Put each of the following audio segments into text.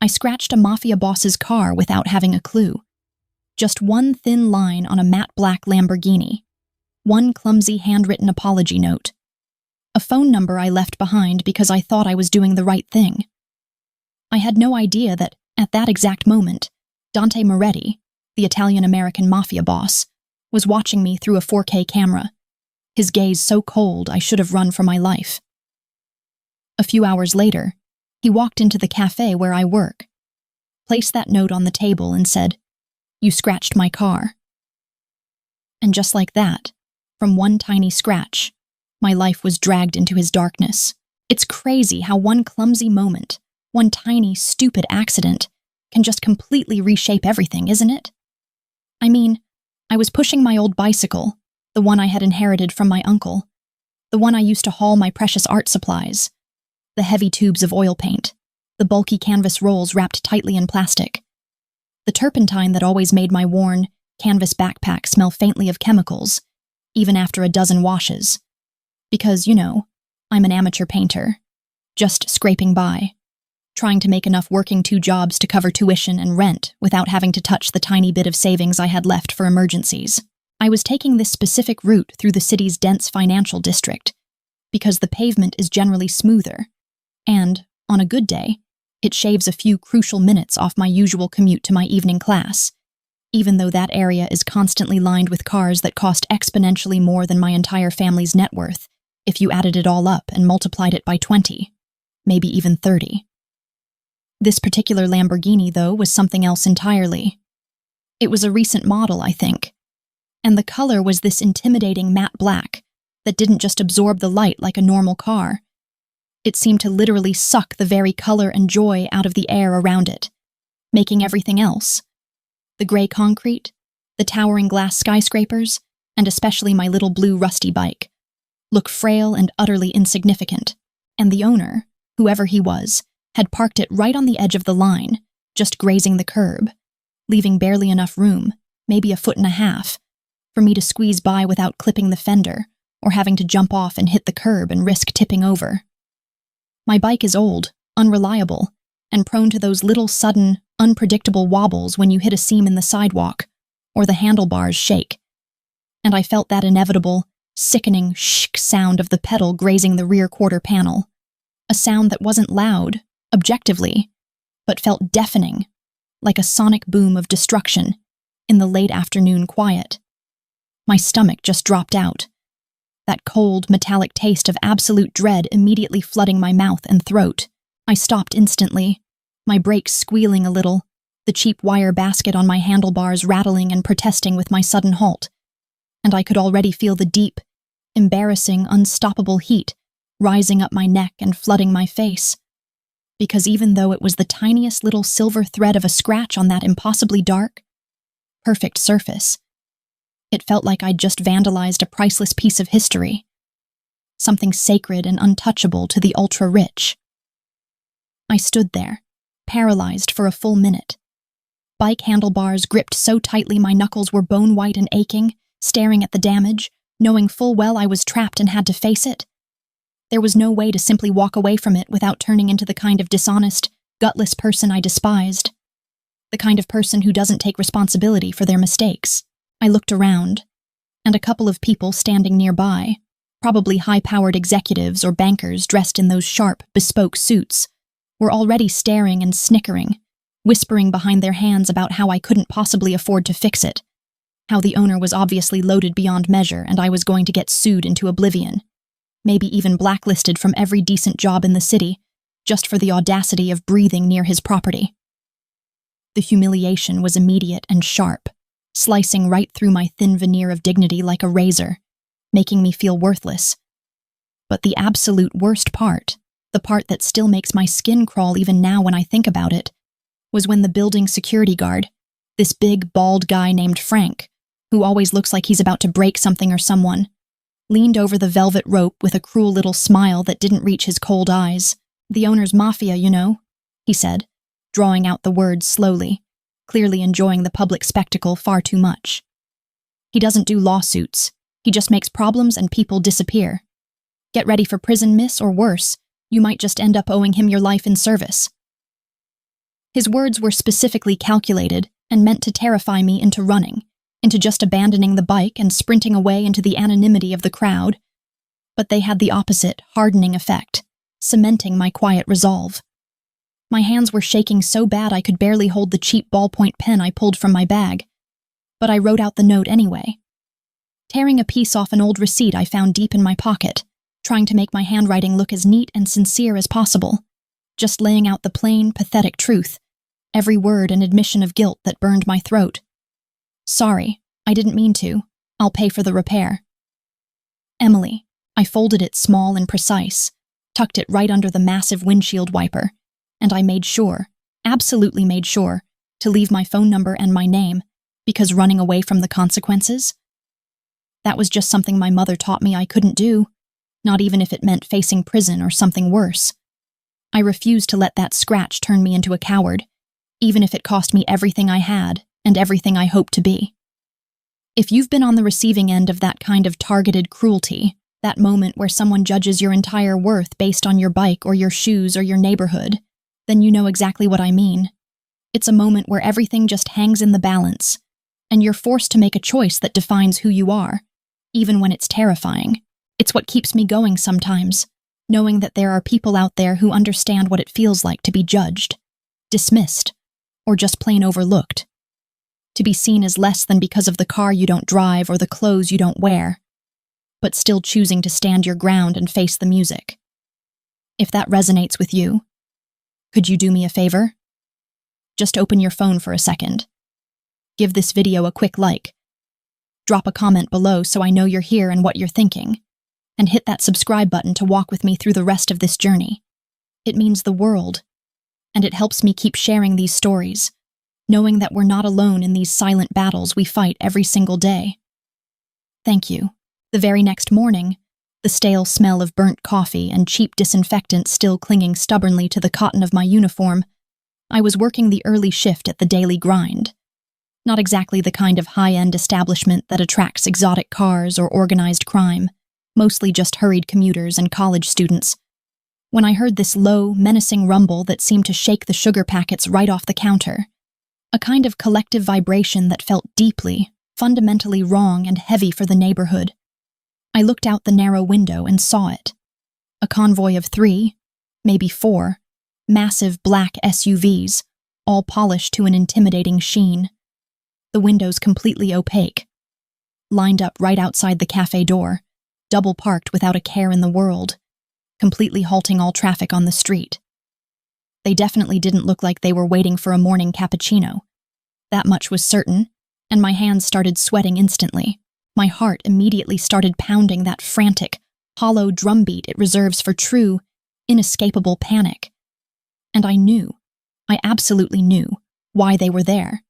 I scratched a Mafia boss's car without having a clue. Just one thin line on a matte black Lamborghini. One clumsy handwritten apology note. A phone number I left behind because I thought I was doing the right thing. I had no idea that, at that exact moment, Dante Moretti, the Italian-American Mafia boss, was watching me through a 4K camera, his gaze so cold I should have run for my life. A few hours later, he walked into the cafe where I work, placed that note on the table and said, "You scratched my car." And just like that, from one tiny scratch, my life was dragged into his darkness. It's crazy how one clumsy moment, one tiny, stupid accident, can just completely reshape everything, isn't it? I mean, I was pushing my old bicycle, the one I had inherited from my uncle, the one I used to haul my precious art supplies, the heavy tubes of oil paint, the bulky canvas rolls wrapped tightly in plastic, the turpentine that always made my worn, canvas backpack smell faintly of chemicals, even after a dozen washes. Because, I'm an amateur painter, just scraping by, trying to make enough working 2 jobs to cover tuition and rent without having to touch the tiny bit of savings I had left for emergencies. I was taking this specific route through the city's dense financial district, because the pavement is generally smoother, and, on a good day, it shaves a few crucial minutes off my usual commute to my evening class, even though that area is constantly lined with cars that cost exponentially more than my entire family's net worth if you added it all up and multiplied it by 20, maybe even 30. This particular Lamborghini, though, was something else entirely. It was a recent model, I think, and the color was this intimidating matte black that didn't just absorb the light like a normal car. It seemed to literally suck the very color and joy out of the air around it, making everything else, the gray concrete, the towering glass skyscrapers, and especially my little blue rusty bike, look frail and utterly insignificant. And the owner, whoever he was, had parked it right on the edge of the line, just grazing the curb, leaving barely enough room, maybe 1.5 feet, for me to squeeze by without clipping the fender or having to jump off and hit the curb and risk tipping over. My bike is old, unreliable, and prone to those little sudden, unpredictable wobbles when you hit a seam in the sidewalk or the handlebars shake. And I felt that inevitable, sickening shk sound of the pedal grazing the rear quarter panel, a sound that wasn't loud, objectively, but felt deafening, like a sonic boom of destruction in the late afternoon quiet. My stomach just dropped out, that cold, metallic taste of absolute dread immediately flooding my mouth and throat. I stopped instantly, my brakes squealing a little, the cheap wire basket on my handlebars rattling and protesting with my sudden halt, and I could already feel the deep, embarrassing, unstoppable heat rising up my neck and flooding my face. Because even though it was the tiniest little silver thread of a scratch on that impossibly dark, perfect surface, it felt like I'd just vandalized a priceless piece of history, something sacred and untouchable to the ultra-rich. I stood there, paralyzed for a full minute. Bike handlebars gripped so tightly my knuckles were bone-white and aching, staring at the damage, knowing full well I was trapped and had to face it. There was no way to simply walk away from it without turning into the kind of dishonest, gutless person I despised. The kind of person who doesn't take responsibility for their mistakes. I looked around, and a couple of people standing nearby, probably high-powered executives or bankers dressed in those sharp, bespoke suits, were already staring and snickering, whispering behind their hands about how I couldn't possibly afford to fix it, how the owner was obviously loaded beyond measure and I was going to get sued into oblivion, maybe even blacklisted from every decent job in the city, just for the audacity of breathing near his property. The humiliation was immediate and sharp, slicing right through my thin veneer of dignity like a razor, making me feel worthless. But the absolute worst part, the part that still makes my skin crawl even now when I think about it, was when the building security guard, this big, bald guy named Frank, who always looks like he's about to break something or someone, leaned over the velvet rope with a cruel little smile that didn't reach his cold eyes. "The owner's Mafia, he said, drawing out the words slowly, clearly enjoying the public spectacle far too much. "He doesn't do lawsuits. He just makes problems and people disappear. Get ready for prison, miss, or worse, you might just end up owing him your life in service." His words were specifically calculated and meant to terrify me into running, into just abandoning the bike and sprinting away into the anonymity of the crowd. But they had the opposite, hardening effect, cementing my quiet resolve. My hands were shaking so bad I could barely hold the cheap ballpoint pen I pulled from my bag, but I wrote out the note anyway. Tearing a piece off an old receipt I found deep in my pocket, trying to make my handwriting look as neat and sincere as possible, just laying out the plain, pathetic truth, every word an admission of guilt that burned my throat. Sorry, I didn't mean to. I'll pay for the repair. Emily. I folded it small and precise, tucked it right under the massive windshield wiper, and I made sure, absolutely made sure, to leave my phone number and my name, because running away from the consequences? That was just something my mother taught me I couldn't do, not even if it meant facing prison or something worse. I refused to let that scratch turn me into a coward, even if it cost me everything I had and everything I hoped to be. If you've been on the receiving end of that kind of targeted cruelty, that moment where someone judges your entire worth based on your bike or your shoes or your neighborhood, then you know exactly what I mean. It's a moment where everything just hangs in the balance, and you're forced to make a choice that defines who you are, even when it's terrifying. It's what keeps me going sometimes, knowing that there are people out there who understand what it feels like to be judged, dismissed, or just plain overlooked. To be seen as less than because of the car you don't drive or the clothes you don't wear, but still choosing to stand your ground and face the music. If that resonates with you, could you do me a favor? Just open your phone for a second. Give this video a quick like. Drop a comment below so I know you're here and what you're thinking. And hit that subscribe button to walk with me through the rest of this journey. It means the world, and it helps me keep sharing these stories, knowing that we're not alone in these silent battles we fight every single day. Thank you. The very next morning, the stale smell of burnt coffee and cheap disinfectant still clinging stubbornly to the cotton of my uniform, I was working the early shift at the Daily Grind. Not exactly the kind of high-end establishment that attracts exotic cars or organized crime, mostly just hurried commuters and college students. When I heard this low, menacing rumble that seemed to shake the sugar packets right off the counter, a kind of collective vibration that felt deeply, fundamentally wrong and heavy for the neighborhood, I looked out the narrow window and saw it. A convoy of 3, maybe 4, massive black SUVs, all polished to an intimidating sheen. The windows completely opaque. Lined up right outside the cafe door, double parked without a care in the world, completely halting all traffic on the street. They definitely didn't look like they were waiting for a morning cappuccino. That much was certain, and my hands started sweating instantly. My heart immediately started pounding that frantic, hollow drumbeat it reserves for true, inescapable panic. And I absolutely knew, why they were there.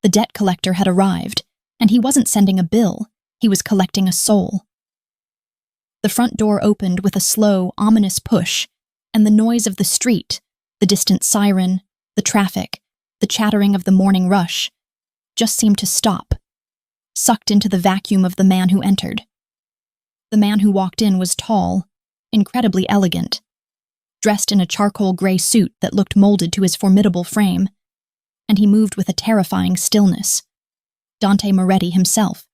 The debt collector had arrived, and he wasn't sending a bill, he was collecting a soul. The front door opened with a slow, ominous push, and the noise of the street, the distant siren, the traffic, the chattering of the morning rush, just seemed to stop, sucked into the vacuum of the man who entered. The man who walked in was tall, incredibly elegant, dressed in a charcoal gray suit that looked molded to his formidable frame, and he moved with a terrifying stillness. Dante Moretti himself.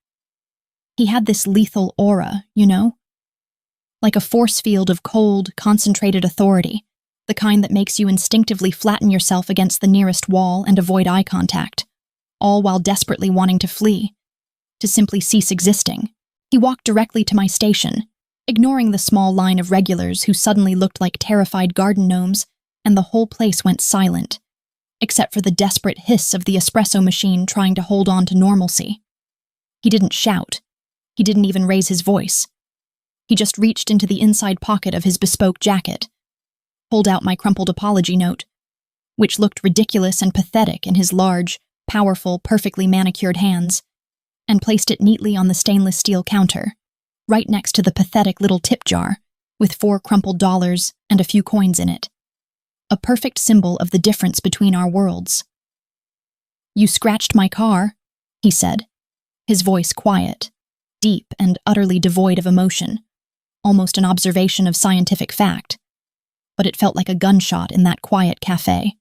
He had this lethal aura, you know? Like a force field of cold, concentrated authority, the kind that makes you instinctively flatten yourself against the nearest wall and avoid eye contact, all while desperately wanting to flee, to simply cease existing. He walked directly to my station, ignoring the small line of regulars who suddenly looked like terrified garden gnomes, and the whole place went silent, except for the desperate hiss of the espresso machine trying to hold on to normalcy. He didn't shout. He didn't even raise his voice. He just reached into the inside pocket of his bespoke jacket, pulled out my crumpled apology note, which looked ridiculous and pathetic in his large, powerful, perfectly manicured hands, and placed it neatly on the stainless steel counter, right next to the pathetic little tip jar, with 4 crumpled dollars and a few coins in it. A perfect symbol of the difference between our worlds. "You scratched my car," he said, his voice quiet, deep and utterly devoid of emotion, almost an observation of scientific fact. But it felt like a gunshot in that quiet cafe,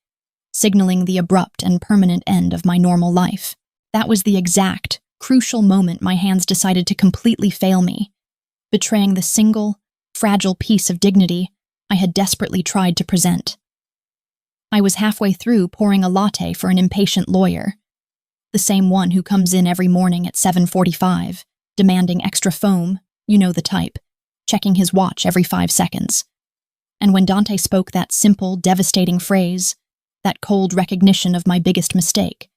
signaling the abrupt and permanent end of my normal life. That was the exact, crucial moment my hands decided to completely fail me, betraying the single, fragile piece of dignity I had desperately tried to present. I was halfway through pouring a latte for an impatient lawyer, the same one who comes in every morning at 7:45, demanding extra foam, you know the type, checking his watch every 5 seconds. And when Dante spoke that simple, devastating phrase, that cold recognition of my biggest mistake,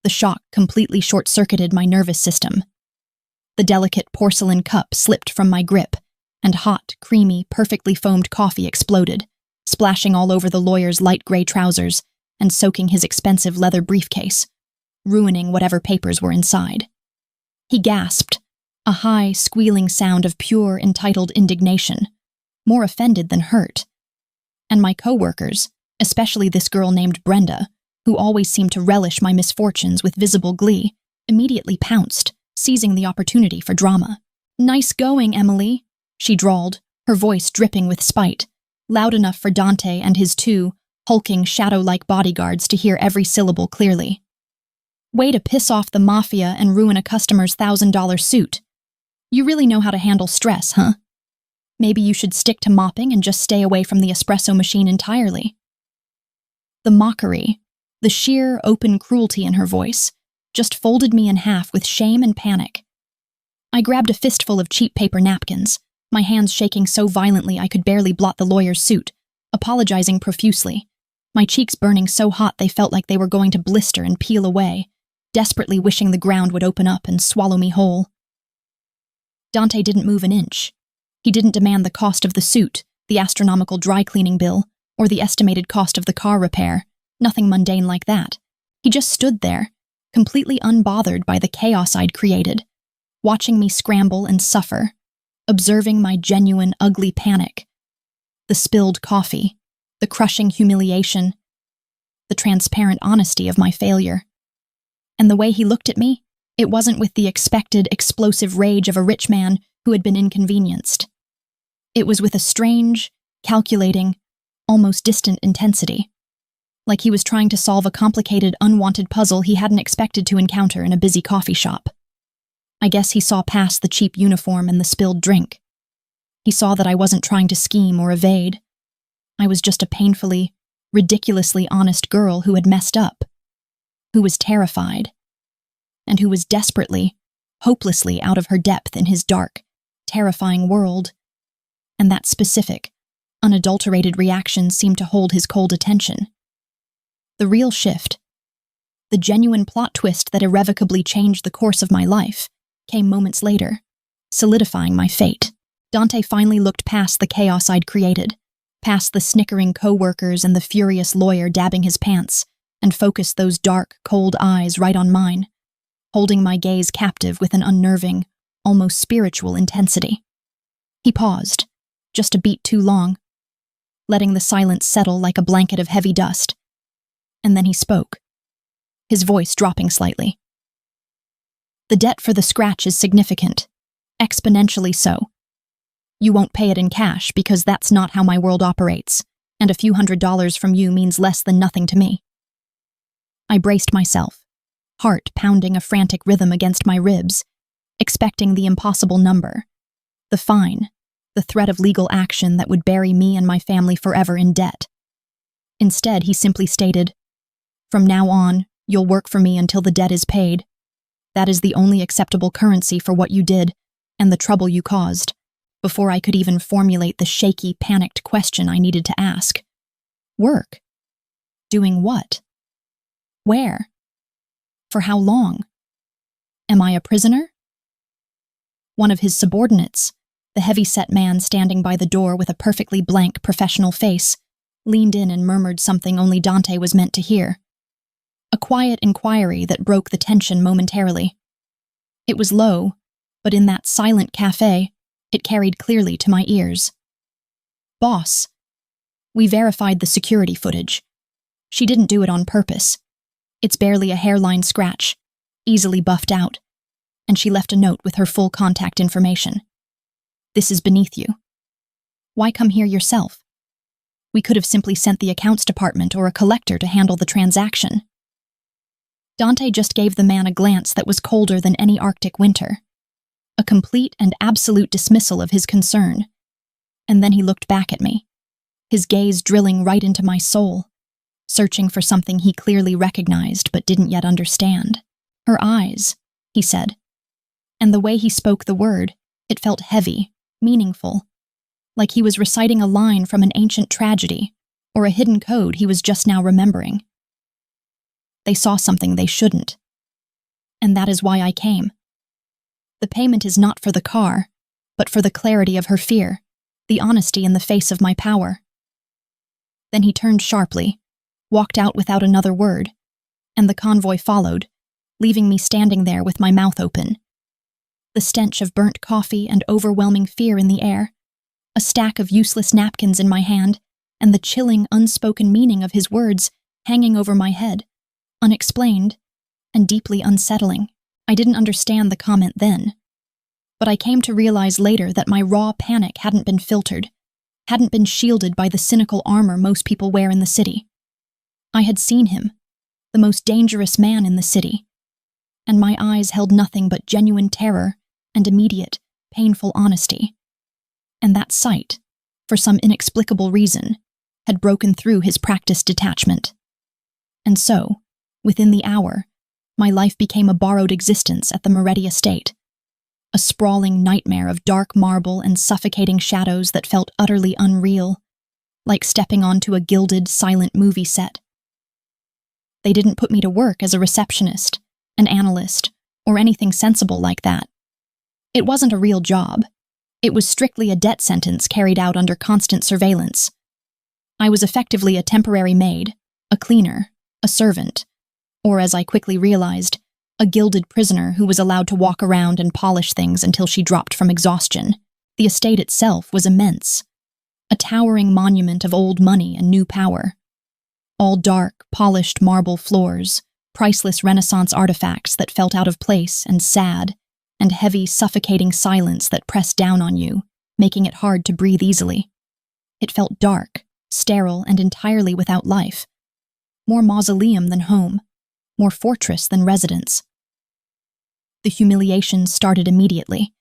the shock completely short-circuited my nervous system. The delicate porcelain cup slipped from my grip, and hot, creamy, perfectly foamed coffee exploded, splashing all over the lawyer's light gray trousers and soaking his expensive leather briefcase, ruining whatever papers were inside. He gasped, a high, squealing sound of pure, entitled indignation, more offended than hurt. And my co-workers, especially this girl named Brenda, who always seemed to relish my misfortunes with visible glee, immediately pounced, seizing the opportunity for drama. "Nice going, Emily," she drawled, her voice dripping with spite, loud enough for Dante and his two hulking, shadow-like bodyguards to hear every syllable clearly. "Way to piss off the Mafia and ruin a customer's $1,000 suit. You really know how to handle stress, huh? Maybe you should stick to mopping and just stay away from the espresso machine entirely." The mockery, the sheer, open cruelty in her voice, just folded me in half with shame and panic. I grabbed a fistful of cheap paper napkins, my hands shaking so violently I could barely blot the lawyer's suit, apologizing profusely, my cheeks burning so hot they felt like they were going to blister and peel away, desperately wishing the ground would open up and swallow me whole. Dante didn't move an inch. He didn't demand the cost of the suit, the astronomical dry cleaning bill, or the estimated cost of the car repair, nothing mundane like that. He just stood there, completely unbothered by the chaos I'd created, watching me scramble and suffer, observing my genuine, ugly panic, the spilled coffee, the crushing humiliation, the transparent honesty of my failure. And the way he looked at me, it wasn't with the expected, explosive rage of a rich man who had been inconvenienced. It was with a strange, calculating, almost distant intensity, like he was trying to solve a complicated, unwanted puzzle he hadn't expected to encounter in a busy coffee shop. I guess he saw past the cheap uniform and the spilled drink. He saw that I wasn't trying to scheme or evade. I was just a painfully, ridiculously honest girl who had messed up, who was terrified, and who was desperately, hopelessly out of her depth in his dark, terrifying world. And that specific, unadulterated reaction seemed to hold his cold attention. The real shift, the genuine plot twist that irrevocably changed the course of my life, came moments later, solidifying my fate. Dante finally looked past the chaos I'd created, past the snickering co-workers and the furious lawyer dabbing his pants, and focused those dark, cold eyes right on mine, holding my gaze captive with an unnerving, almost spiritual intensity. He paused, just a beat too long, letting the silence settle like a blanket of heavy dust. And then he spoke, his voice dropping slightly. "The debt for the scratch is significant, exponentially so. You won't pay it in cash because that's not how my world operates, and a few $100s from you means less than nothing to me." I braced myself, heart pounding a frantic rhythm against my ribs, expecting the impossible number, the fine, the threat of legal action that would bury me and my family forever in debt. Instead, he simply stated, "From now on, you'll work for me until the debt is paid. That is the only acceptable currency for what you did and the trouble you caused," before I could even formulate the shaky, panicked question I needed to ask. Work? Doing what? Where? For how long? Am I a prisoner? One of his subordinates, the heavy-set man standing by the door with a perfectly blank professional face, leaned in and murmured something only Dante was meant to hear. A quiet inquiry that broke the tension momentarily. It was low, but in that silent cafe, it carried clearly to my ears. "Boss, we verified the security footage. She didn't do it on purpose. It's barely a hairline scratch, easily buffed out, and she left a note with her full contact information. This is beneath you. Why come here yourself?" We could have simply sent the accounts department or a collector to handle the transaction. Dante just gave the man a glance that was colder than any Arctic winter. A complete and absolute dismissal of his concern. And then he looked back at me, his gaze drilling right into my soul, searching for something he clearly recognized but didn't yet understand. Her eyes, he said. And the way he spoke the word, it felt heavy, meaningful, like he was reciting a line from an ancient tragedy or a hidden code he was just now remembering. They saw something they shouldn't. And that is why I came. The payment is not for the car, but for the clarity of her fear, the honesty in the face of my power. Then he turned sharply, walked out without another word, and the convoy followed, leaving me standing there with my mouth open. The stench of burnt coffee and overwhelming fear in the air, a stack of useless napkins in my hand, and the chilling, unspoken meaning of his words hanging over my head, unexplained and deeply unsettling. I didn't understand the comment then, but I came to realize later that my raw panic hadn't been filtered, hadn't been shielded by the cynical armor most people wear in the city. I had seen him, the most dangerous man in the city, and my eyes held nothing but genuine terror and immediate, painful honesty. And that sight, for some inexplicable reason, had broken through his practiced detachment. And so, within the hour, my life became a borrowed existence at the Moretti estate, a sprawling nightmare of dark marble and suffocating shadows that felt utterly unreal, like stepping onto a gilded, silent movie set. They didn't put me to work as a receptionist, an analyst, or anything sensible like that. It wasn't a real job. It was strictly a debt sentence carried out under constant surveillance. I was effectively a temporary maid, a cleaner, a servant, or as I quickly realized, a gilded prisoner who was allowed to walk around and polish things until she dropped from exhaustion. The estate itself was immense, a towering monument of old money and new power. All dark, polished marble floors, priceless Renaissance artifacts that felt out of place and sad, and heavy, suffocating silence that pressed down on you, making it hard to breathe easily. It felt dark, sterile, and entirely without life. More mausoleum than home, more fortress than residence. The humiliation started immediately,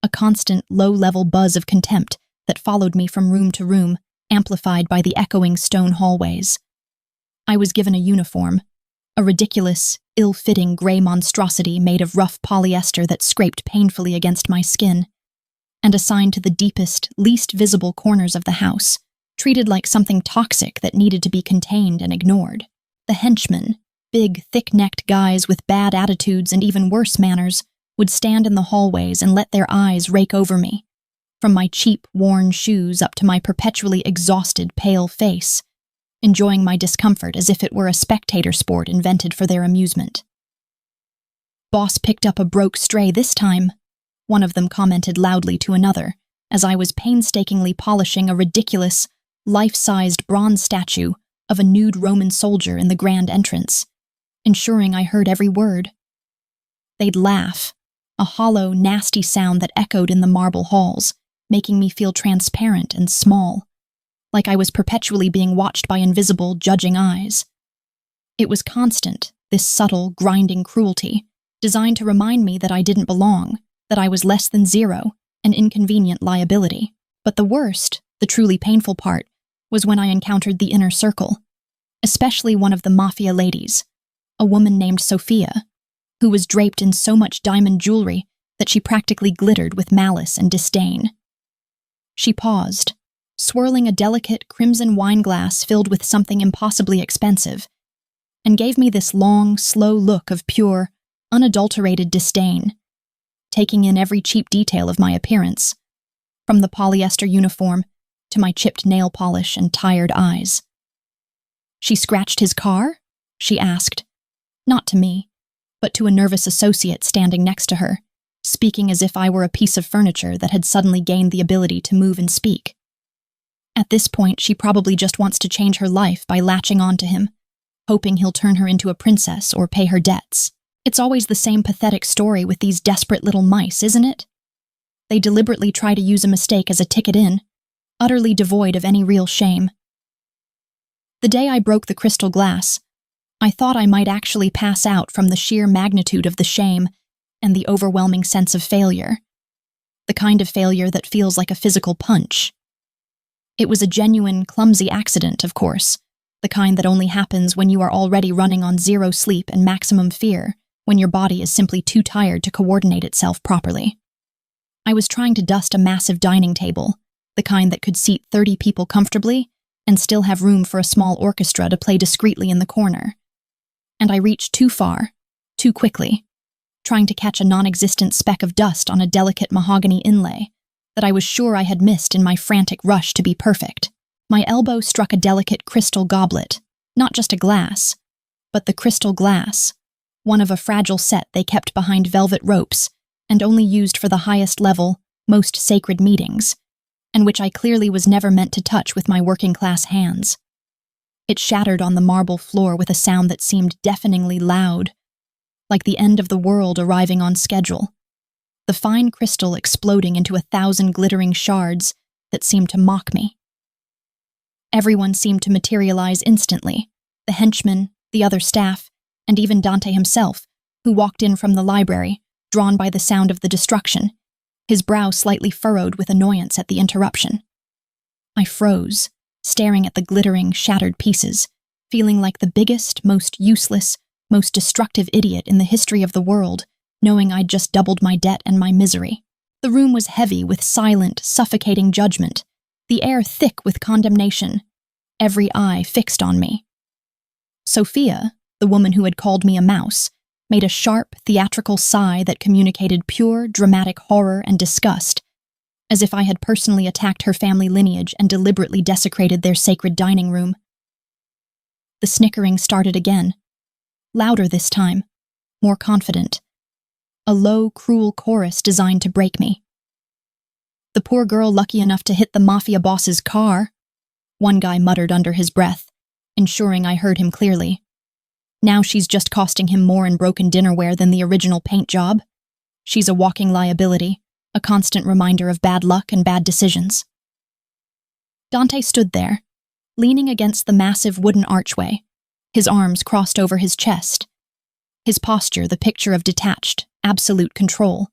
a constant, low-level buzz of contempt that followed me from room to room, amplified by the echoing stone hallways. I was given a uniform, a ridiculous, ill-fitting gray monstrosity made of rough polyester that scraped painfully against my skin, and assigned to the deepest, least visible corners of the house, treated like something toxic that needed to be contained and ignored. The henchmen, big, thick-necked guys with bad attitudes and even worse manners, would stand in the hallways and let their eyes rake over me, from my cheap, worn shoes up to my perpetually exhausted, pale face, enjoying my discomfort as if it were a spectator sport invented for their amusement. "Boss picked up a broke stray this time," one of them commented loudly to another, as I was painstakingly polishing a ridiculous, life-sized bronze statue of a nude Roman soldier in the grand entrance, ensuring I heard every word. They'd laugh, a hollow, nasty sound that echoed in the marble halls, making me feel transparent and small, like I was perpetually being watched by invisible, judging eyes. It was constant, this subtle, grinding cruelty, designed to remind me that I didn't belong, that I was less than zero, an inconvenient liability. But the worst, the truly painful part, was when I encountered the inner circle, especially one of the Mafia ladies, a woman named Sophia, who was draped in so much diamond jewelry that she practically glittered with malice and disdain. She paused, swirling a delicate crimson wine glass filled with something impossibly expensive, and gave me this long, slow look of pure, unadulterated disdain, taking in every cheap detail of my appearance, from the polyester uniform to my chipped nail polish and tired eyes. "She scratched his car?" she asked, not to me, but to a nervous associate standing next to her, speaking as if I were a piece of furniture that had suddenly gained the ability to move and speak. At this point, she probably just wants to change her life by latching on to him, hoping he'll turn her into a princess or pay her debts. It's always the same pathetic story with these desperate little mice, isn't it? They deliberately try to use a mistake as a ticket in, utterly devoid of any real shame. The day I broke the crystal glass, I thought I might actually pass out from the sheer magnitude of the shame and the overwhelming sense of failure. The kind of failure that feels like a physical punch. It was a genuine, clumsy accident, of course, the kind that only happens when you are already running on zero sleep and maximum fear, when your body is simply too tired to coordinate itself properly. I was trying to dust a massive dining table, the kind that could seat 30 people comfortably and still have room for a small orchestra to play discreetly in the corner. And I reached too far, too quickly, trying to catch a non-existent speck of dust on a delicate mahogany inlay that I was sure I had missed in my frantic rush to be perfect. My elbow struck a delicate crystal goblet, not just a glass, but the crystal glass, one of a fragile set they kept behind velvet ropes and only used for the highest level, most sacred meetings, and which I clearly was never meant to touch with my working-class hands. It shattered on the marble floor with a sound that seemed deafeningly loud, like the end of the world arriving on schedule, the fine crystal exploding into 1,000 glittering shards that seemed to mock me. Everyone seemed to materialize instantly, the henchmen, the other staff, and even Dante himself, who walked in from the library, drawn by the sound of the destruction, his brow slightly furrowed with annoyance at the interruption. I froze, staring at the glittering, shattered pieces, feeling like the biggest, most useless, most destructive idiot in the history of the world, knowing I'd just doubled my debt and my misery. The room was heavy with silent, suffocating judgment, the air thick with condemnation, every eye fixed on me. Sophia, the woman who had called me a mouse, made a sharp, theatrical sigh that communicated pure, dramatic horror and disgust, as if I had personally attacked her family lineage and deliberately desecrated their sacred dining room. The snickering started again, louder this time, more confident, a low, cruel chorus designed to break me. The poor girl lucky enough to hit the Mafia boss's car, one guy muttered under his breath, ensuring I heard him clearly. Now she's just costing him more in broken dinnerware than the original paint job. She's a walking liability, a constant reminder of bad luck and bad decisions. Dante stood there, leaning against the massive wooden archway, his arms crossed over his chest, his posture the picture of detached, absolute control,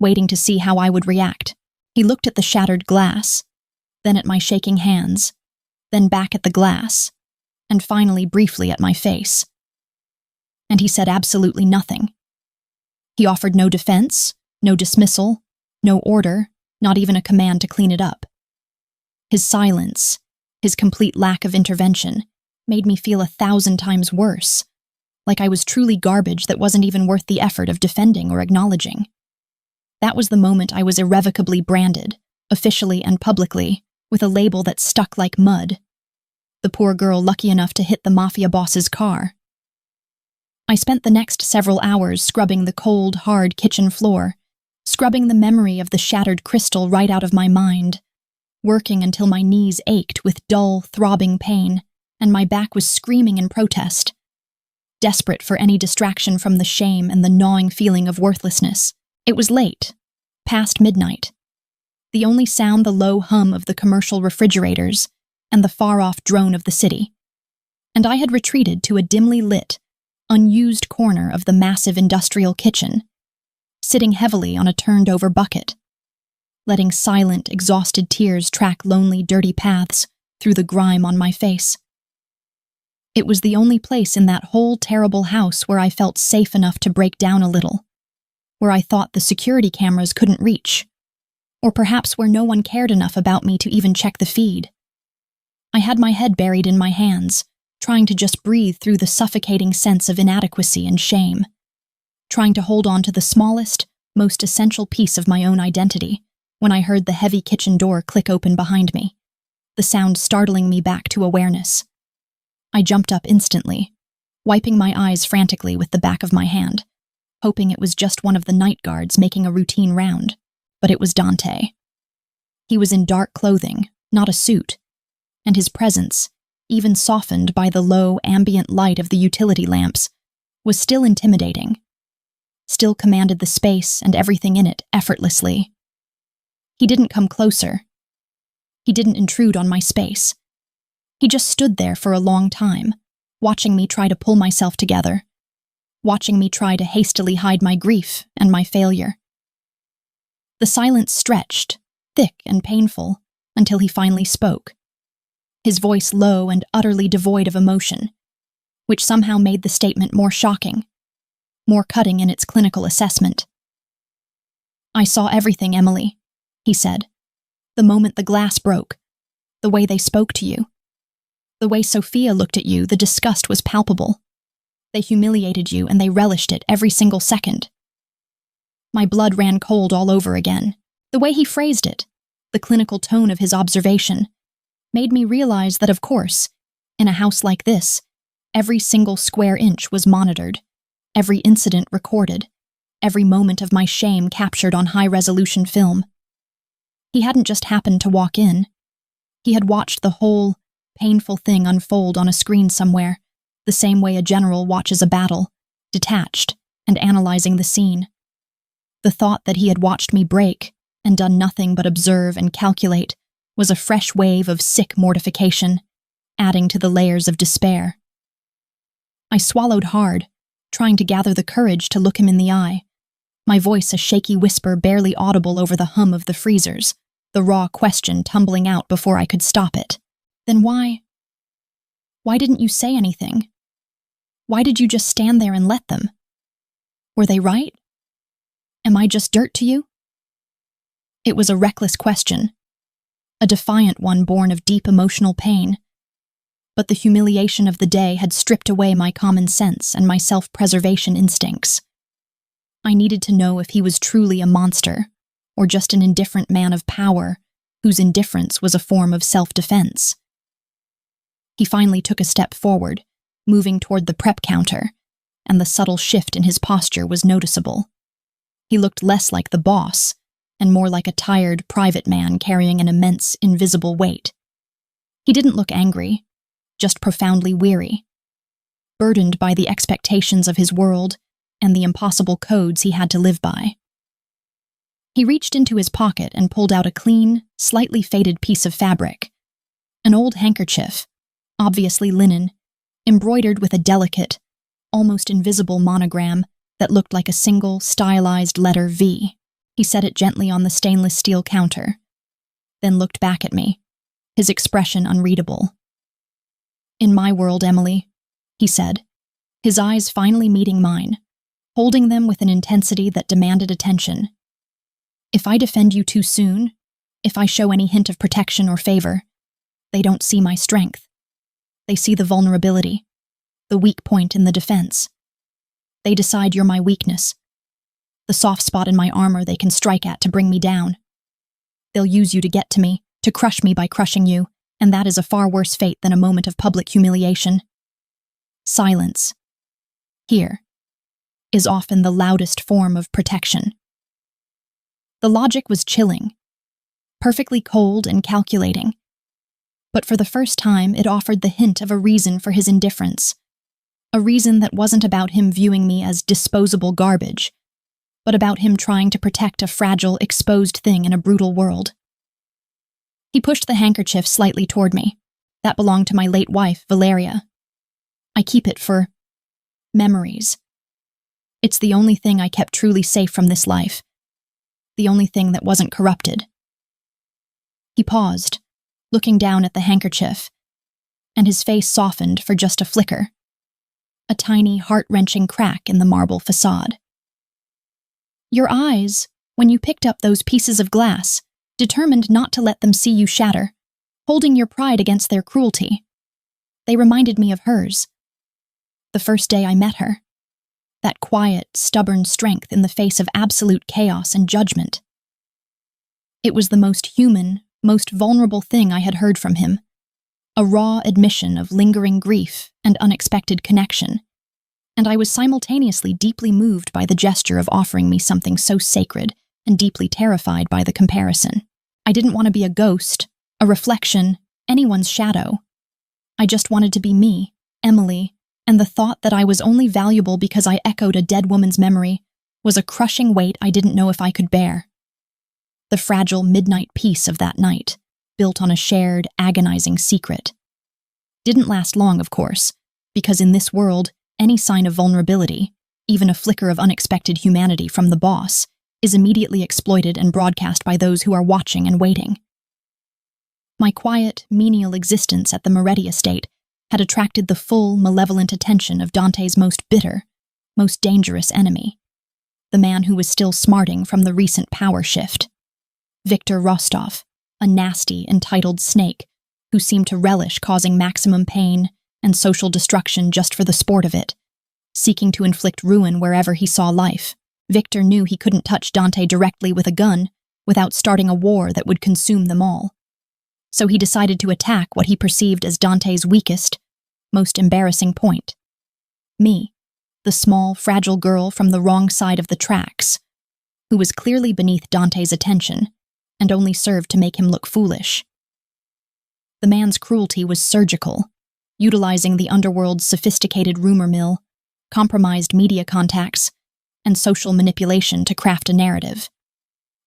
waiting to see how I would react. He looked at the shattered glass, then at my shaking hands, then back at the glass, and finally briefly at my face. And he said absolutely nothing. He offered no defense, no dismissal, no order, not even a command to clean it up. His silence, his complete lack of intervention, made me feel 1,000 times worse, like I was truly garbage that wasn't even worth the effort of defending or acknowledging. That was the moment I was irrevocably branded, officially and publicly, with a label that stuck like mud. The poor girl lucky enough to hit the Mafia boss's car. I spent the next several hours scrubbing the cold, hard kitchen floor, scrubbing the memory of the shattered crystal right out of my mind, working until my knees ached with dull, throbbing pain, and my back was screaming in protest, desperate for any distraction from the shame and the gnawing feeling of worthlessness. It was late, past midnight. The only sound the low hum of the commercial refrigerators and the far-off drone of the city, and I had retreated to a dimly lit, unused corner of the massive industrial kitchen, sitting heavily on a turned-over bucket, letting silent, exhausted tears track lonely, dirty paths through the grime on my face. It was the only place in that whole terrible house where I felt safe enough to break down a little, where I thought the security cameras couldn't reach, or perhaps where no one cared enough about me to even check the feed. I had my head buried in my hands, trying to just breathe through the suffocating sense of inadequacy and shame, trying to hold on to the smallest, most essential piece of my own identity, when I heard the heavy kitchen door click open behind me, the sound startling me back to awareness. I jumped up instantly, wiping my eyes frantically with the back of my hand, hoping it was just one of the night guards making a routine round, but it was Dante. He was in dark clothing, not a suit, and his presence, even softened by the low, ambient light of the utility lamps, was still intimidating, still commanded the space and everything in it effortlessly. He didn't come closer. He didn't intrude on my space. He just stood there for a long time, watching me try to pull myself together, watching me try to hastily hide my grief and my failure. The silence stretched, thick and painful, until he finally spoke, his voice low and utterly devoid of emotion, which somehow made the statement more shocking, more cutting in its clinical assessment. "I saw everything, Emily," he said. "The moment the glass broke, the way they spoke to you, the way Sophia looked at you, the disgust was palpable. They humiliated you and they relished it every single second." My blood ran cold all over again. The way he phrased it, the clinical tone of his observation, made me realize that, of course, in a house like this, every single square inch was monitored, every incident recorded, every moment of my shame captured on high-resolution film. He hadn't just happened to walk in. He had watched the whole, painful thing unfold on a screen somewhere, the same way a general watches a battle, detached and analyzing the scene. The thought that he had watched me break and done nothing but observe and calculate was a fresh wave of sick mortification, adding to the layers of despair. I swallowed hard, trying to gather the courage to look him in the eye, my voice a shaky whisper barely audible over the hum of the freezers, the raw question tumbling out before I could stop it. "Then why didn't you say anything? Why did you just stand there and let them? Were they right? Am I just dirt to you?" It was a reckless question, a defiant one born of deep emotional pain. But the humiliation of the day had stripped away my common sense and my self-preservation instincts. I needed to know if he was truly a monster, or just an indifferent man of power, whose indifference was a form of self-defense. He finally took a step forward, moving toward the prep counter, and the subtle shift in his posture was noticeable. He looked less like the boss, and more like a tired private man carrying an immense, invisible weight. He didn't look angry, just profoundly weary, burdened by the expectations of his world and the impossible codes he had to live by. He reached into his pocket and pulled out a clean, slightly faded piece of fabric, an old handkerchief, obviously linen, embroidered with a delicate, almost invisible monogram that looked like a single, stylized letter V. He set it gently on the stainless steel counter, then looked back at me, his expression unreadable. "In my world, Emily," he said, his eyes finally meeting mine, holding them with an intensity that demanded attention. "If I defend you too soon, if I show any hint of protection or favor, they don't see my strength. They see the vulnerability, the weak point in the defense. They decide you're my weakness, the soft spot in my armor they can strike at to bring me down. They'll use you to get to me, to crush me by crushing you, and that is a far worse fate than a moment of public humiliation. Silence, here, is often the loudest form of protection." The logic was chilling, perfectly cold and calculating, but for the first time it offered the hint of a reason for his indifference, a reason that wasn't about him viewing me as disposable garbage, but about him trying to protect a fragile, exposed thing in a brutal world. He pushed the handkerchief slightly toward me. "That belonged to my late wife, Valeria. I keep it for memories. It's the only thing I kept truly safe from this life, the only thing that wasn't corrupted." He paused, looking down at the handkerchief, and his face softened for just a flicker, a tiny, heart-wrenching crack in the marble facade. "Your eyes, when you picked up those pieces of glass, determined not to let them see you shatter, holding your pride against their cruelty. They reminded me of hers. The first day I met her. That quiet, stubborn strength in the face of absolute chaos and judgment. It was the most human, most vulnerable thing I had heard from him, a raw admission of lingering grief and unexpected connection, and I was simultaneously deeply moved by the gesture of offering me something so sacred and deeply terrified by the comparison. I didn't want to be a ghost, a reflection, anyone's shadow. I just wanted to be me, Emily, and the thought that I was only valuable because I echoed a dead woman's memory was a crushing weight I didn't know if I could bear. The fragile midnight peace of that night, built on a shared, agonizing secret, Didn't last long, of course, because in this world, any sign of vulnerability, even a flicker of unexpected humanity from the boss, is immediately exploited and broadcast by those who are watching and waiting. My quiet, menial existence at the Moretti estate had attracted the full, malevolent attention of Dante's most bitter, most dangerous enemy, the man who was still smarting from the recent power shift. Viktor Rostov, a nasty, entitled snake who seemed to relish causing maximum pain and social destruction just for the sport of it, seeking to inflict ruin wherever he saw life. Viktor knew he couldn't touch Dante directly with a gun without starting a war that would consume them all. So he decided to attack what he perceived as Dante's weakest, most embarrassing point. Me, the small, fragile girl from the wrong side of the tracks, who was clearly beneath Dante's attention and only served to make him look foolish. The man's cruelty was surgical, utilizing the underworld's sophisticated rumor mill, compromised media contacts, and social manipulation to craft a narrative.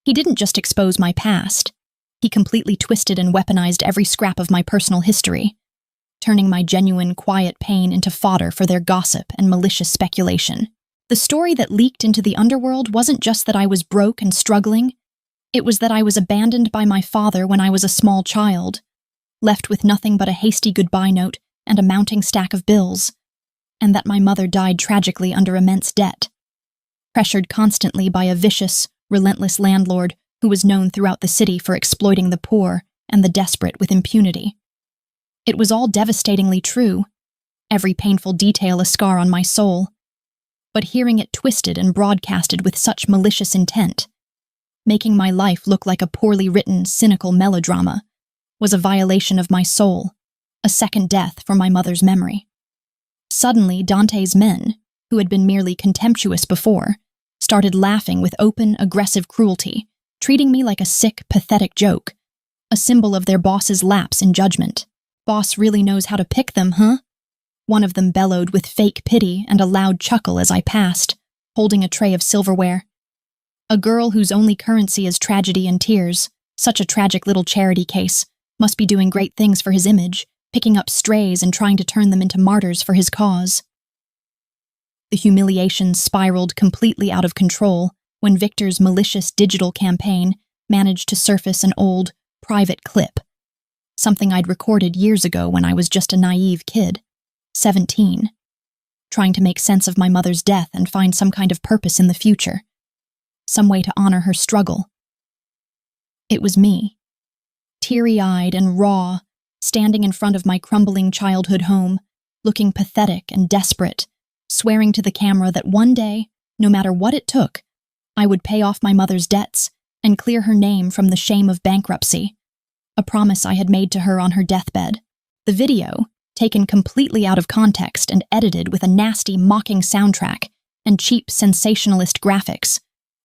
He didn't just expose my past, he completely twisted and weaponized every scrap of my personal history, turning my genuine, quiet pain into fodder for their gossip and malicious speculation. The story that leaked into the underworld wasn't just that I was broke and struggling, it was that I was abandoned by my father when I was a small child, left with nothing but a hasty goodbye note and a mounting stack of bills, and that my mother died tragically under immense debt, pressured constantly by a vicious, relentless landlord who was known throughout the city for exploiting the poor and the desperate with impunity. It was all devastatingly true, every painful detail a scar on my soul, but hearing it twisted and broadcasted with such malicious intent, making my life look like a poorly written, cynical melodrama, was a violation of my soul, a second death for my mother's memory. Suddenly, Dante's men, who had been merely contemptuous before, started laughing with open, aggressive cruelty, treating me like a sick, pathetic joke, a symbol of their boss's lapse in judgment. Boss really knows how to pick them, huh? One of them bellowed with fake pity and a loud chuckle as I passed, holding a tray of silverware. A girl whose only currency is tragedy and tears, such a tragic little charity case, must be doing great things for his image, picking up strays and trying to turn them into martyrs for his cause. The humiliation spiraled completely out of control when Viktor's malicious digital campaign managed to surface an old, private clip, something I'd recorded years ago when I was just a naive kid, 17, trying to make sense of my mother's death and find some kind of purpose in the future, some way to honor her struggle. It was me, teary-eyed and raw, standing in front of my crumbling childhood home, looking pathetic and desperate, swearing to the camera that one day, no matter what it took, I would pay off my mother's debts and clear her name from the shame of bankruptcy, a promise I had made to her on her deathbed. The video, taken completely out of context and edited with a nasty, mocking soundtrack and cheap sensationalist graphics,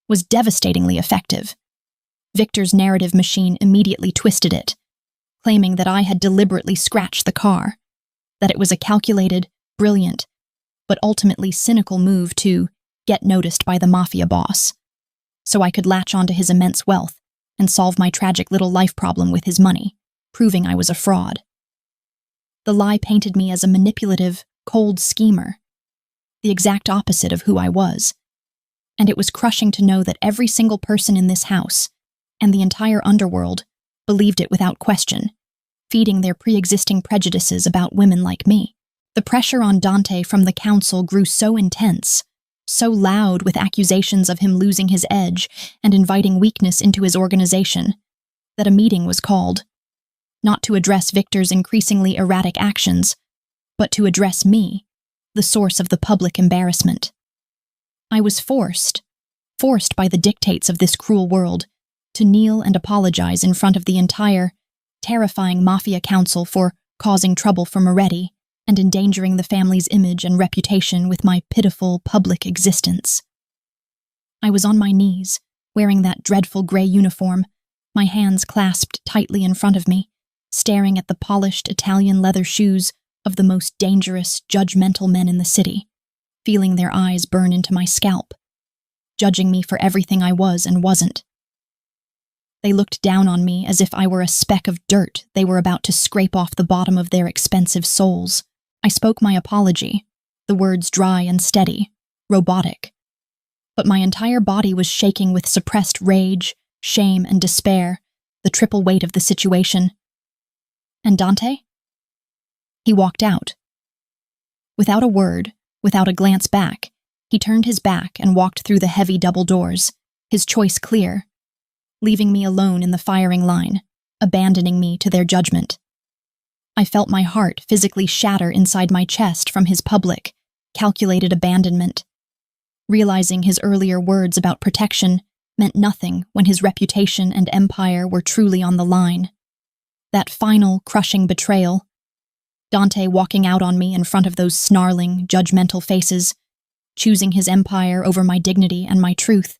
was devastatingly effective. Viktor's narrative machine immediately twisted it, claiming that I had deliberately scratched the car, that it was a calculated, brilliant, but ultimately cynical move to get noticed by the Mafia boss, so I could latch onto his immense wealth and solve my tragic little life problem with his money, proving I was a fraud. The lie painted me as a manipulative, cold schemer, the exact opposite of who I was, and it was crushing to know that every single person in this house, and the entire underworld, believed it without question, feeding their pre-existing prejudices about women like me. The pressure on Dante from the council grew so intense, so loud with accusations of him losing his edge and inviting weakness into his organization, that a meeting was called, not to address Viktor's increasingly erratic actions, but to address me, the source of the public embarrassment. I was forced by the dictates of this cruel world, to kneel and apologize in front of the entire, terrifying Mafia council for causing trouble for Moretti and endangering the family's image and reputation with my pitiful public existence. I was on my knees, wearing that dreadful gray uniform, my hands clasped tightly in front of me, staring at the polished Italian leather shoes of the most dangerous, judgmental men in the city, feeling their eyes burn into my scalp, judging me for everything I was and wasn't. They looked down on me as if I were a speck of dirt they were about to scrape off the bottom of their expensive souls. I spoke my apology, the words dry and steady, robotic. But my entire body was shaking with suppressed rage, shame, and despair, the triple weight of the situation. And Dante? He walked out. Without a word, without a glance back, he turned his back and walked through the heavy double doors, his choice clear, leaving me alone in the firing line, abandoning me to their judgment. I felt my heart physically shatter inside my chest from his public, calculated abandonment, realizing his earlier words about protection meant nothing when his reputation and empire were truly on the line. That final, crushing betrayal, Dante walking out on me in front of those snarling, judgmental faces, choosing his empire over my dignity and my truth,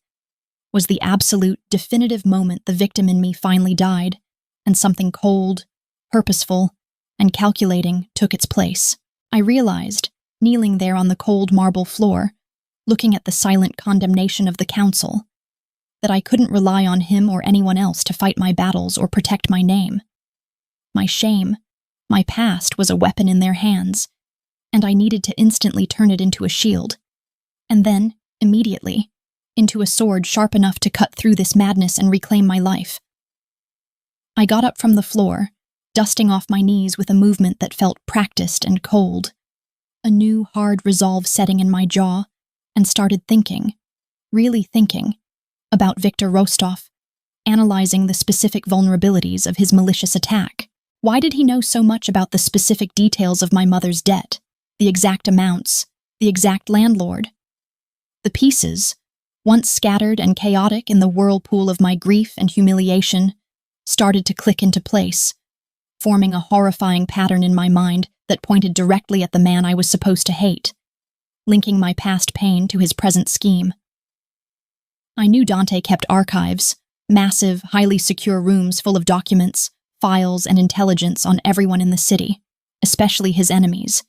was the absolute, definitive moment the victim in me finally died, and something cold, purposeful, and calculating took its place. I realized, kneeling there on the cold marble floor, looking at the silent condemnation of the council, that I couldn't rely on him or anyone else to fight my battles or protect my name. My shame, my past was a weapon in their hands, and I needed to instantly turn it into a shield, and then, immediately, into a sword sharp enough to cut through this madness and reclaim my life. I got up from the floor, dusting off my knees with a movement that felt practiced and cold, a new hard resolve setting in my jaw, and started thinking, really thinking, about Viktor Rostov, analyzing the specific vulnerabilities of his malicious attack. Why did he know so much about the specific details of my mother's debt, the exact amounts, the exact landlord? The pieces, once scattered and chaotic in the whirlpool of my grief and humiliation, started to click into place, forming a horrifying pattern in my mind that pointed directly at the man I was supposed to hate, linking my past pain to his present scheme. I knew Dante kept archives, massive, highly secure rooms full of documents, files, and intelligence on everyone in the city, especially his enemies,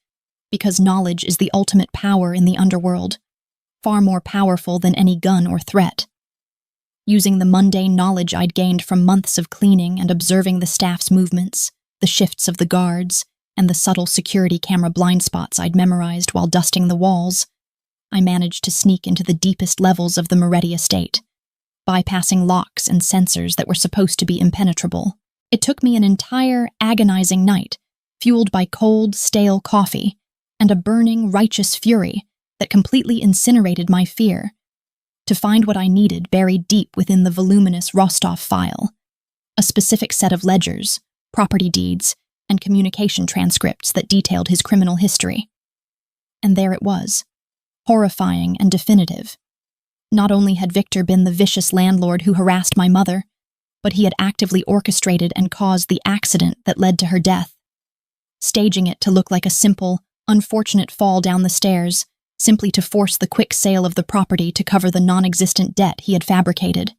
because knowledge is the ultimate power in the underworld, far more powerful than any gun or threat. Using the mundane knowledge I'd gained from months of cleaning and observing the staff's movements, the shifts of the guards, and the subtle security camera blind spots I'd memorized while dusting the walls, I managed to sneak into the deepest levels of the Moretti estate, bypassing locks and sensors that were supposed to be impenetrable. It took me an entire, agonizing night, fueled by cold, stale coffee, and a burning, righteous fury that completely incinerated my fear, to find what I needed buried deep within the voluminous Rostov file, a specific set of ledgers, property deeds, and communication transcripts that detailed his criminal history. And there it was, horrifying and definitive. Not only had Viktor been the vicious landlord who harassed my mother, but he had actively orchestrated and caused the accident that led to her death, staging it to look like a simple, unfortunate fall down the stairs, simply to force the quick sale of the property to cover the non-existent debt he had fabricated.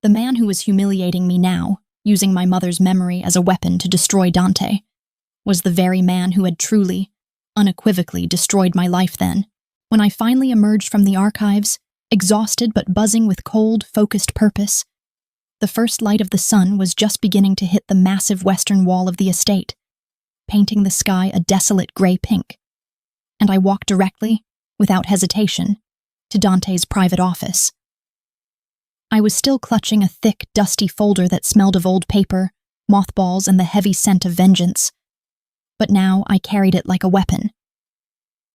The man who was humiliating me now, using my mother's memory as a weapon to destroy Dante, was the very man who had truly, unequivocally destroyed my life then. When I finally emerged from the archives, exhausted but buzzing with cold, focused purpose, the first light of the sun was just beginning to hit the massive western wall of the estate, painting the sky a desolate gray pink, and I walked directly, without hesitation, to Dante's private office. I was still clutching a thick, dusty folder that smelled of old paper, mothballs, and the heavy scent of vengeance, but now I carried it like a weapon.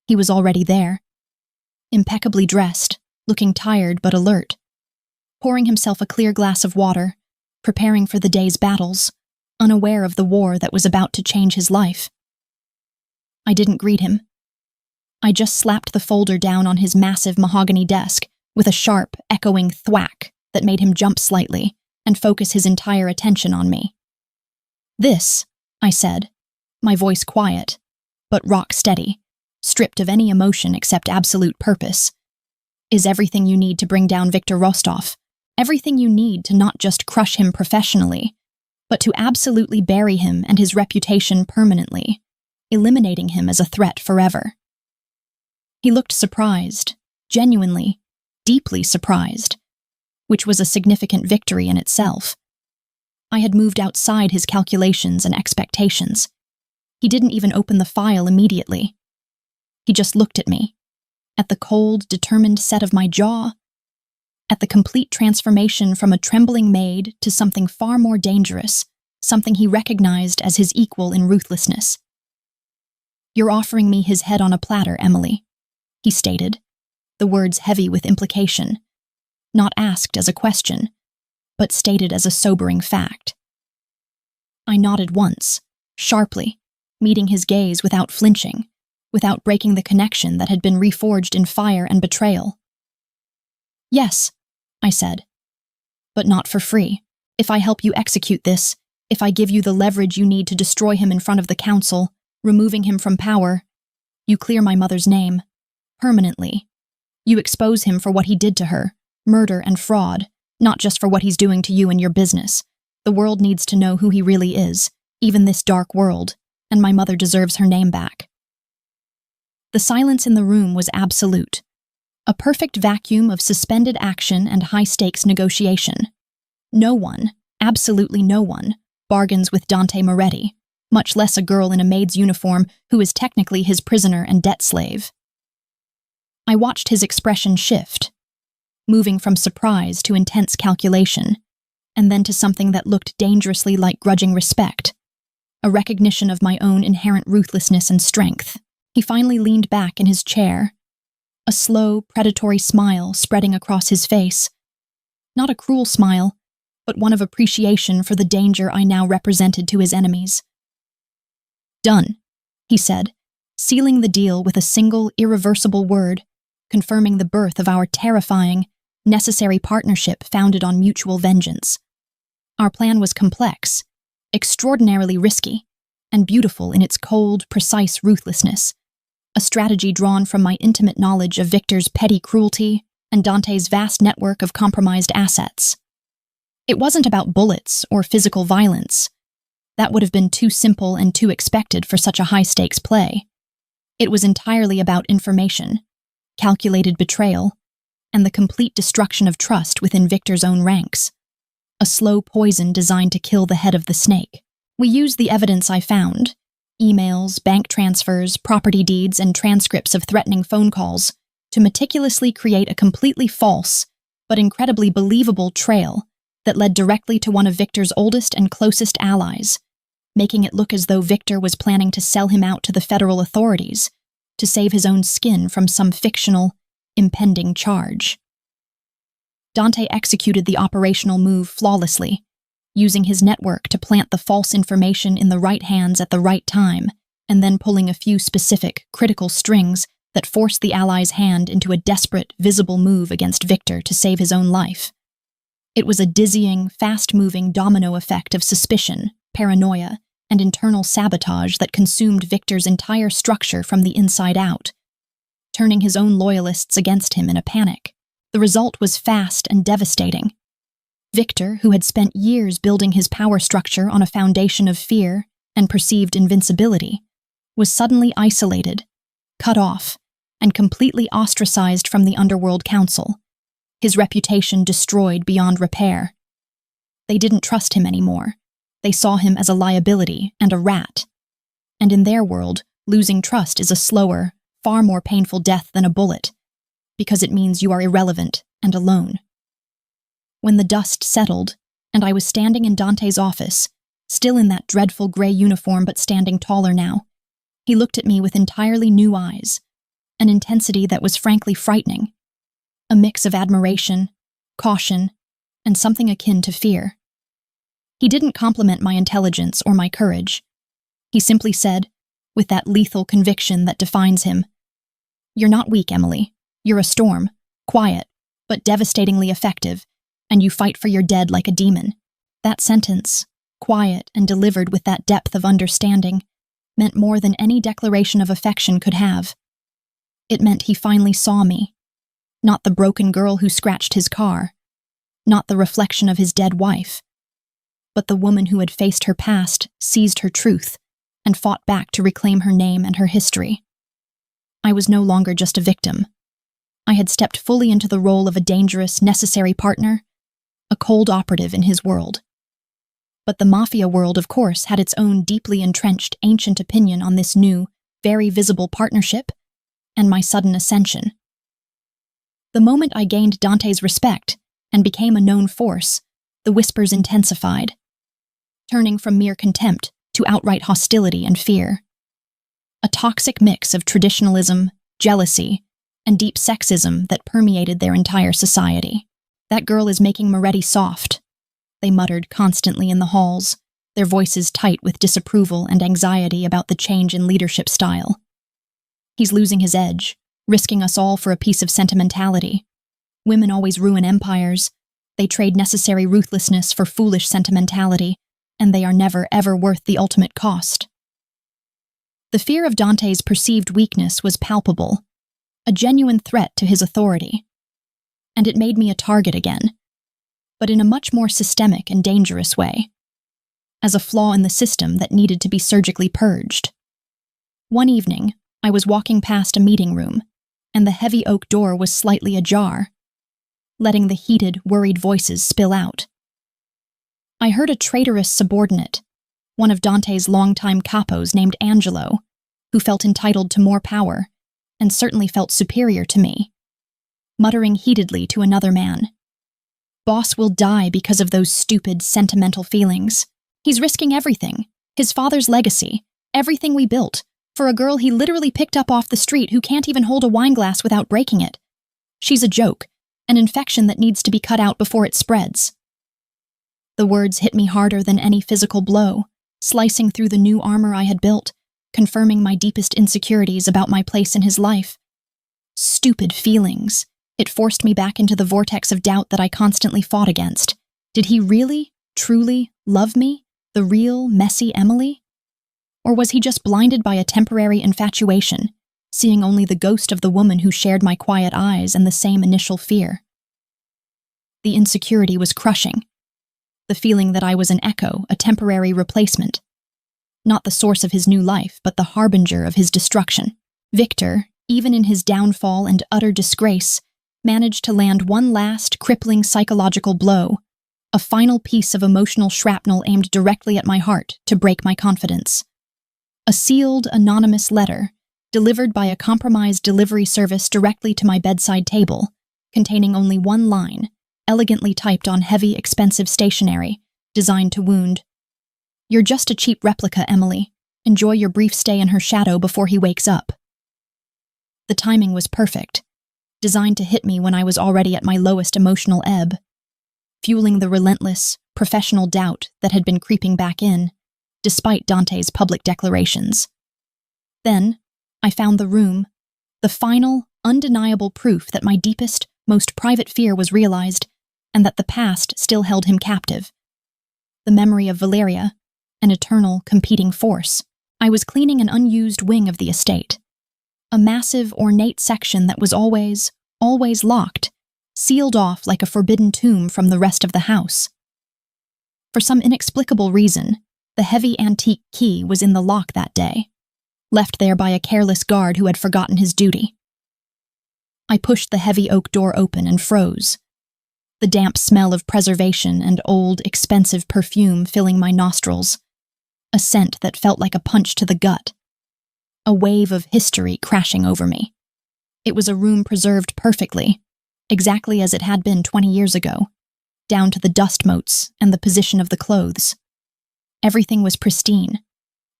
He was already there, impeccably dressed, looking tired but alert, pouring himself a clear glass of water, preparing for the day's battles, unaware of the war that was about to change his life. I didn't greet him. I just slapped the folder down on his massive mahogany desk with a sharp, echoing thwack that made him jump slightly and focus his entire attention on me. "This," I said, my voice quiet, but rock steady, stripped of any emotion except absolute purpose, "is everything you need to bring down Viktor Rostov, everything you need to not just crush him professionally, but to absolutely bury him and his reputation permanently, eliminating him as a threat forever." He looked surprised, genuinely, deeply surprised, which was a significant victory in itself. I had moved outside his calculations and expectations. He didn't even open the file immediately. He just looked at me, at the cold, determined set of my jaw, at the complete transformation from a trembling maid to something far more dangerous, something he recognized as his equal in ruthlessness. "You're offering me his head on a platter, Emily," he stated, the words heavy with implication, not asked as a question, but stated as a sobering fact. I nodded once, sharply, meeting his gaze without flinching, without breaking the connection that had been reforged in fire and betrayal. "Yes," I said, "but not for free. If I help you execute this, if I give you the leverage you need to destroy him in front of the council, removing him from power, you clear my mother's name, permanently. You expose him for what he did to her, murder and fraud, not just for what he's doing to you and your business. The world needs to know who he really is, even this dark world, and my mother deserves her name back." The silence in the room was absolute, a perfect vacuum of suspended action and high-stakes negotiation. No one, absolutely no one, bargains with Dante Moretti, much less a girl in a maid's uniform who is technically his prisoner and debt slave. I watched his expression shift, moving from surprise to intense calculation, and then to something that looked dangerously like grudging respect, a recognition of my own inherent ruthlessness and strength. He finally leaned back in his chair, a slow, predatory smile spreading across his face. Not a cruel smile, but one of appreciation for the danger I now represented to his enemies. "Done," he said, sealing the deal with a single, irreversible word, confirming the birth of our terrifying, necessary partnership founded on mutual vengeance. Our plan was complex, extraordinarily risky, and beautiful in its cold, precise ruthlessness, a strategy drawn from my intimate knowledge of Victor's petty cruelty and Dante's vast network of compromised assets. It wasn't about bullets or physical violence. That would have been too simple and too expected for such a high-stakes play. It was entirely about information, calculated betrayal, and the complete destruction of trust within Victor's own ranks. A slow poison designed to kill the head of the snake. We used the evidence I found, emails, bank transfers, property deeds, and transcripts of threatening phone calls, to meticulously create a completely false, but incredibly believable trail that led directly to one of Victor's oldest and closest allies, making it look as though Victor was planning to sell him out to the federal authorities to save his own skin from some fictional, impending charge. Dante executed the operational move flawlessly, using his network to plant the false information in the right hands at the right time, and then pulling a few specific, critical strings that forced the ally's hand into a desperate, visible move against Victor to save his own life. It was a dizzying, fast-moving domino effect of suspicion, paranoia, and internal sabotage that consumed Victor's entire structure from the inside out, turning his own loyalists against him in a panic. The result was fast and devastating. Victor, who had spent years building his power structure on a foundation of fear and perceived invincibility, was suddenly isolated, cut off, and completely ostracized from the Underworld Council, his reputation destroyed beyond repair. They didn't trust him anymore. They saw him as a liability and a rat. And in their world, losing trust is a slower, far more painful death than a bullet, because it means you are irrelevant and alone. When the dust settled, and I was standing in Dante's office, still in that dreadful gray uniform but standing taller now, he looked at me with entirely new eyes, an intensity that was frankly frightening, a mix of admiration, caution, and something akin to fear. He didn't compliment my intelligence or my courage. He simply said, with that lethal conviction that defines him, "You're not weak, Emily. You're a storm, quiet, but devastatingly effective, and you fight for your dead like a demon." That sentence, quiet and delivered with that depth of understanding, meant more than any declaration of affection could have. It meant he finally saw me, not the broken girl who scratched his car, not the reflection of his dead wife, but the woman who had faced her past, seized her truth, and fought back to reclaim her name and her history. I was no longer just a victim. I had stepped fully into the role of a dangerous, necessary partner, a cold operative in his world. But the Mafia world, of course, had its own deeply entrenched ancient opinion on this new, very visible partnership, and my sudden ascension. The moment I gained Dante's respect and became a known force, the whispers intensified, turning from mere contempt to outright hostility and fear. A toxic mix of traditionalism, jealousy, and deep sexism that permeated their entire society. "That girl is making Moretti soft," they muttered constantly in the halls, their voices tight with disapproval and anxiety about the change in leadership style. "He's losing his edge, risking us all for a piece of sentimentality. Women always ruin empires. They trade necessary ruthlessness for foolish sentimentality, and they are never, ever worth the ultimate cost." The fear of Dante's perceived weakness was palpable, a genuine threat to his authority. And it made me a target again, but in a much more systemic and dangerous way, as a flaw in the system that needed to be surgically purged. One evening, I was walking past a meeting room, and the heavy oak door was slightly ajar, letting the heated, worried voices spill out. I heard a traitorous subordinate, one of Dante's longtime capos named Angelo, who felt entitled to more power, and certainly felt superior to me, muttering heatedly to another man. "Boss will die because of those stupid, sentimental feelings. He's risking everything, his father's legacy, everything we built, for a girl he literally picked up off the street who can't even hold a wine glass without breaking it. She's a joke, an infection that needs to be cut out before it spreads." The words hit me harder than any physical blow, slicing through the new armor I had built, confirming my deepest insecurities about my place in his life. Stupid feelings. It forced me back into the vortex of doubt that I constantly fought against. Did he really, truly love me, the real, messy Emily? Or was he just blinded by a temporary infatuation, seeing only the ghost of the woman who shared my quiet eyes and the same initial fear? The insecurity was crushing. The feeling that I was an echo, a temporary replacement. Not the source of his new life, but the harbinger of his destruction. Victor, even in his downfall and utter disgrace, managed to land one last, crippling psychological blow, a final piece of emotional shrapnel aimed directly at my heart to break my confidence. A sealed, anonymous letter, delivered by a compromised delivery service directly to my bedside table, containing only one line, elegantly typed on heavy, expensive stationery, designed to wound. "You're just a cheap replica, Emily. Enjoy your brief stay in her shadow before he wakes up." The timing was perfect, designed to hit me when I was already at my lowest emotional ebb, fueling the relentless, professional doubt that had been creeping back in, despite Dante's public declarations. Then, I found the room, the final, undeniable proof that my deepest, most private fear was realized, and that the past still held him captive. The memory of Valeria, an eternal, competing force. I was cleaning an unused wing of the estate. A massive, ornate section that was always locked, sealed off like a forbidden tomb from the rest of the house. For some inexplicable reason, the heavy antique key was in the lock that day, left there by a careless guard who had forgotten his duty. I pushed the heavy oak door open and froze, the damp smell of preservation and old, expensive perfume filling my nostrils, a scent that felt like a punch to the gut, a wave of history crashing over me. It was a room preserved perfectly, exactly as it had been 20 years ago, down to the dust motes and the position of the clothes. Everything was pristine,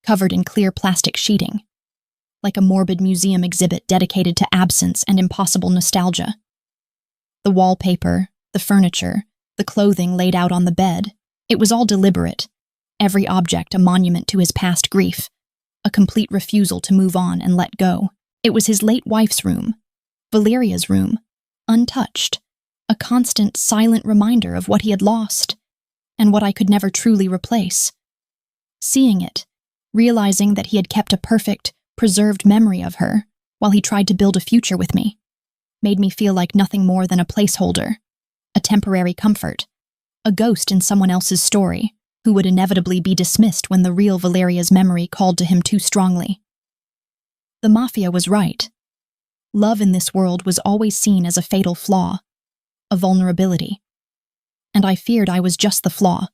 covered in clear plastic sheeting, like a morbid museum exhibit dedicated to absence and impossible nostalgia. The wallpaper, the furniture, the clothing laid out on the bed, it was all deliberate, every object a monument to his past grief, a complete refusal to move on and let go. It was his late wife's room, Valeria's room, untouched, a constant, silent reminder of what he had lost, and what I could never truly replace. Seeing it, realizing that he had kept a perfect, preserved memory of her while he tried to build a future with me, made me feel like nothing more than a placeholder, a temporary comfort, a ghost in someone else's story who would inevitably be dismissed when the real Valeria's memory called to him too strongly. The Mafia was right. Love in this world was always seen as a fatal flaw, a vulnerability. And I feared I was just the flaw.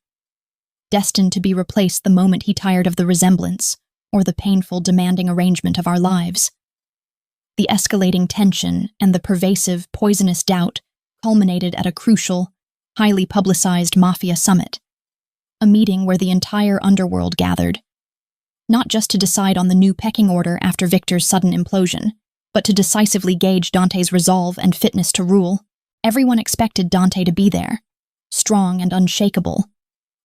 destined to be replaced the moment he tired of the resemblance or the painful, demanding arrangement of our lives. The escalating tension and the pervasive, poisonous doubt culminated at a crucial, highly publicized Mafia summit, a meeting where the entire underworld gathered, not just to decide on the new pecking order after Victor's sudden implosion, but to decisively gauge Dante's resolve and fitness to rule. Everyone expected Dante to be there, strong and unshakable,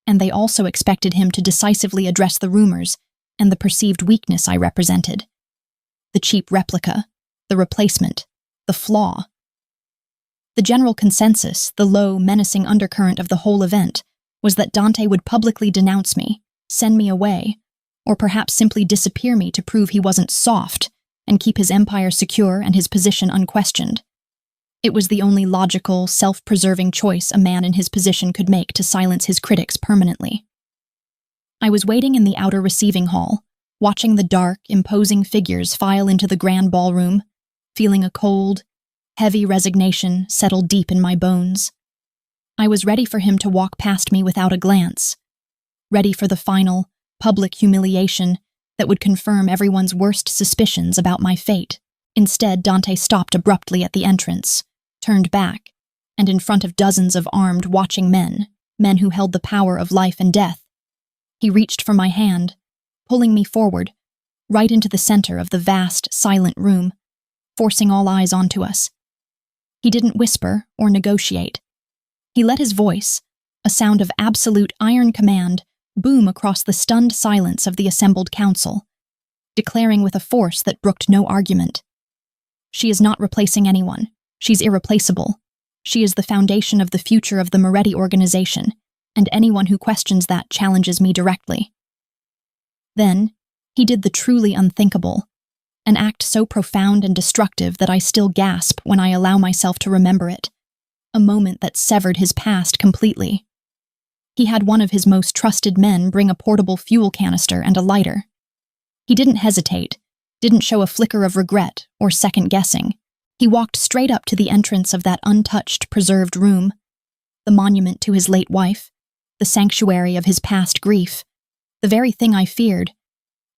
and they also expected him to decisively address the rumors and the perceived weakness I represented. The cheap replica, the replacement, the flaw. The general consensus, the low, menacing undercurrent of the whole event, was that Dante would publicly denounce me, send me away, or perhaps simply disappear me to prove he wasn't soft and keep his empire secure and his position unquestioned. It was the only logical, self-preserving choice a man in his position could make to silence his critics permanently. I was waiting in the outer receiving hall, watching the dark, imposing figures file into the grand ballroom, feeling a cold, heavy resignation settle deep in my bones. I was ready for him to walk past me without a glance, ready for the final, public humiliation that would confirm everyone's worst suspicions about my fate. Instead, Dante stopped abruptly at the entrance, turned back, and in front of dozens of armed, watching men who held the power of life and death, he reached for my hand, pulling me forward, right into the center of the vast, silent room, forcing all eyes onto us. He didn't whisper or negotiate. He let his voice, a sound of absolute iron command, boom across the stunned silence of the assembled council, declaring with a force that brooked no argument. She is not replacing anyone. She's irreplaceable. She is the foundation of the future of the Moretti organization, and anyone who questions that challenges me directly. Then, he did the truly unthinkable, an act so profound and destructive that I still gasp when I allow myself to remember it, a moment that severed his past completely. He had one of his most trusted men bring a portable fuel canister and a lighter. He didn't hesitate, didn't show a flicker of regret or second-guessing. He walked straight up to the entrance of that untouched, preserved room, the monument to his late wife, the sanctuary of his past grief, the very thing I feared,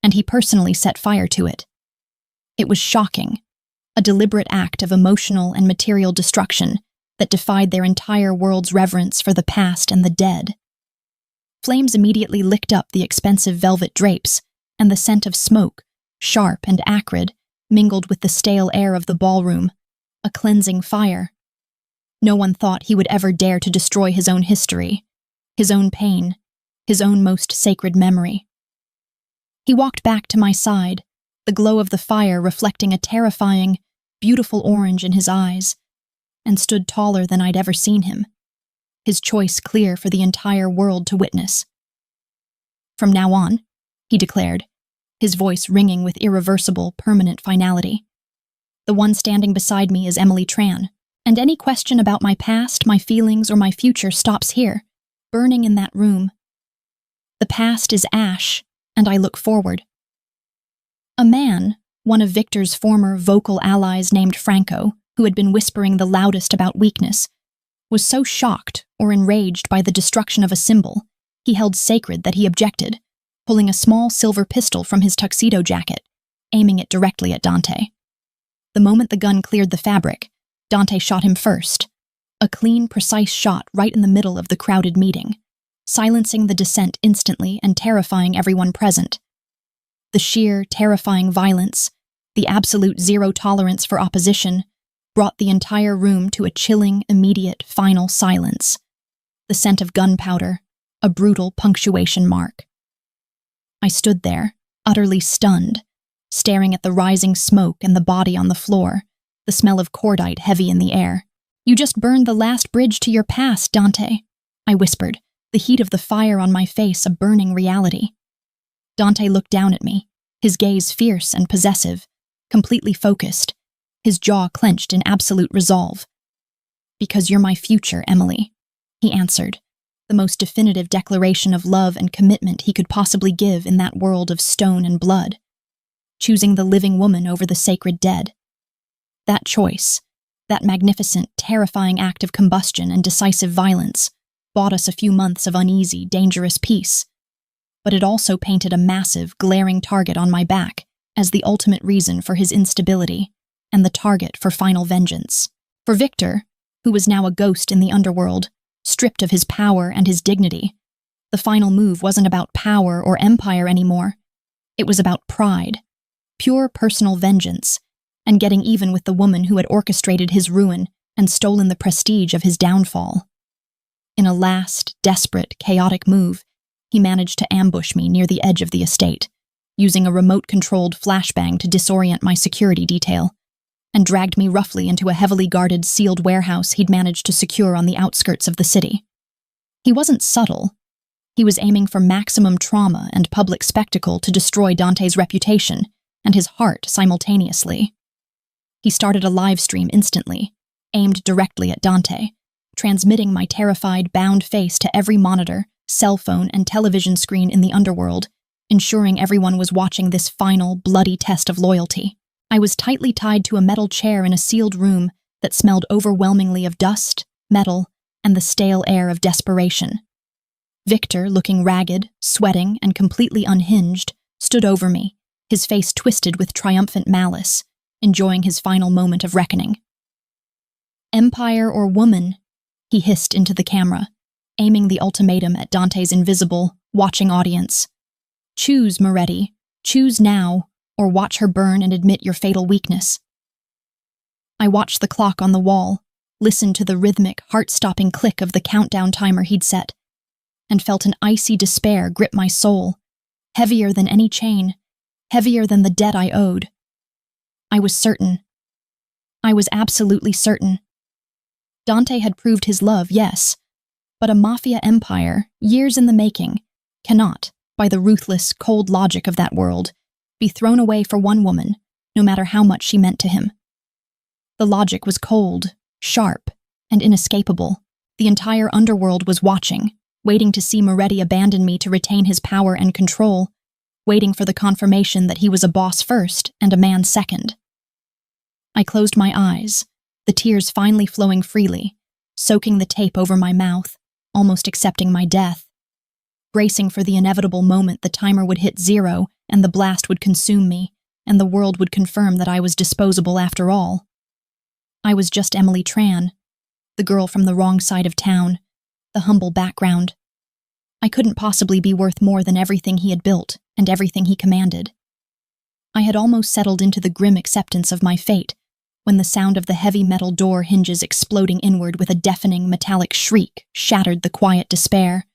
and he personally set fire to it. It was shocking, a deliberate act of emotional and material destruction that defied their entire world's reverence for the past and the dead. Flames immediately licked up the expensive velvet drapes, and the scent of smoke, sharp and acrid, mingled with the stale air of the ballroom, a cleansing fire. No one thought he would ever dare to destroy his own history, his own pain, his own most sacred memory. He walked back to my side, the glow of the fire reflecting a terrifying, beautiful orange in his eyes, and stood taller than I'd ever seen him, his choice clear for the entire world to witness. "From now on," he declared, his voice ringing with irreversible, permanent finality, "the one standing beside me is Emily Tran, and any question about my past, my feelings, or my future stops here, burning in that room. The past is ash, and I look forward." A man, one of Victor's former vocal allies named Franco, who had been whispering the loudest about weakness, was so shocked or enraged by the destruction of a symbol he held sacred that he objected, pulling a small silver pistol from his tuxedo jacket, aiming it directly at Dante. The moment the gun cleared the fabric, Dante shot him first, a clean, precise shot right in the middle of the crowded meeting, silencing the dissent instantly and terrifying everyone present. The sheer, terrifying violence, the absolute zero tolerance for opposition, brought the entire room to a chilling, immediate, final silence. The scent of gunpowder, a brutal punctuation mark. I stood there, utterly stunned, staring at the rising smoke and the body on the floor, the smell of cordite heavy in the air. "You just burned the last bridge to your past, Dante," I whispered, the heat of the fire on my face a burning reality. Dante looked down at me, his gaze fierce and possessive, completely focused, his jaw clenched in absolute resolve. "Because you're my future, Emily," he answered, the most definitive declaration of love and commitment he could possibly give in that world of stone and blood, choosing the living woman over the sacred dead. That choice, that magnificent, terrifying act of combustion and decisive violence, bought us a few months of uneasy, dangerous peace. But it also painted a massive, glaring target on my back as the ultimate reason for his instability and the target for final vengeance. For Victor, who was now a ghost in the underworld, stripped of his power and his dignity, the final move wasn't about power or empire anymore. It was about pride, pure personal vengeance, and getting even with the woman who had orchestrated his ruin and stolen the prestige of his downfall. In a last, desperate, chaotic move, he managed to ambush me near the edge of the estate, using a remote-controlled flashbang to disorient my security detail, and dragged me roughly into a heavily guarded, sealed warehouse he'd managed to secure on the outskirts of the city. He wasn't subtle. He was aiming for maximum trauma and public spectacle to destroy Dante's reputation and his heart simultaneously. He started a live stream instantly, aimed directly at Dante, transmitting my terrified, bound face to every monitor, cell phone, and television screen in the underworld, ensuring everyone was watching this final, bloody test of loyalty. I was tightly tied to a metal chair in a sealed room that smelled overwhelmingly of dust, metal, and the stale air of desperation. Victor, looking ragged, sweating, and completely unhinged, stood over me, his face twisted with triumphant malice, enjoying his final moment of reckoning. "Empire or woman?" he hissed into the camera, aiming the ultimatum at Dante's invisible, watching audience. "Choose, Moretti. Choose now, or watch her burn and admit your fatal weakness." I watched the clock on the wall, listened to the rhythmic, heart-stopping click of the countdown timer he'd set, and felt an icy despair grip my soul, heavier than any chain, heavier than the debt I owed. I was certain. I was absolutely certain. Dante had proved his love, yes, but a mafia empire, years in the making, cannot, by the ruthless, cold logic of that world, be thrown away for one woman, no matter how much she meant to him. The logic was cold, sharp, and inescapable. The entire underworld was watching, waiting to see Moretti abandon me to retain his power and control, waiting for the confirmation that he was a boss first and a man second. I closed my eyes, the tears finally flowing freely, soaking the tape over my mouth, almost accepting my death, bracing for the inevitable moment the timer would hit 0 and the blast would consume me, and the world would confirm that I was disposable after all. I was just Emily Tran, the girl from the wrong side of town, the humble background. I couldn't possibly be worth more than everything he had built and everything he commanded. I had almost settled into the grim acceptance of my fate when the sound of the heavy metal door hinges exploding inward with a deafening metallic shriek shattered the quiet despair,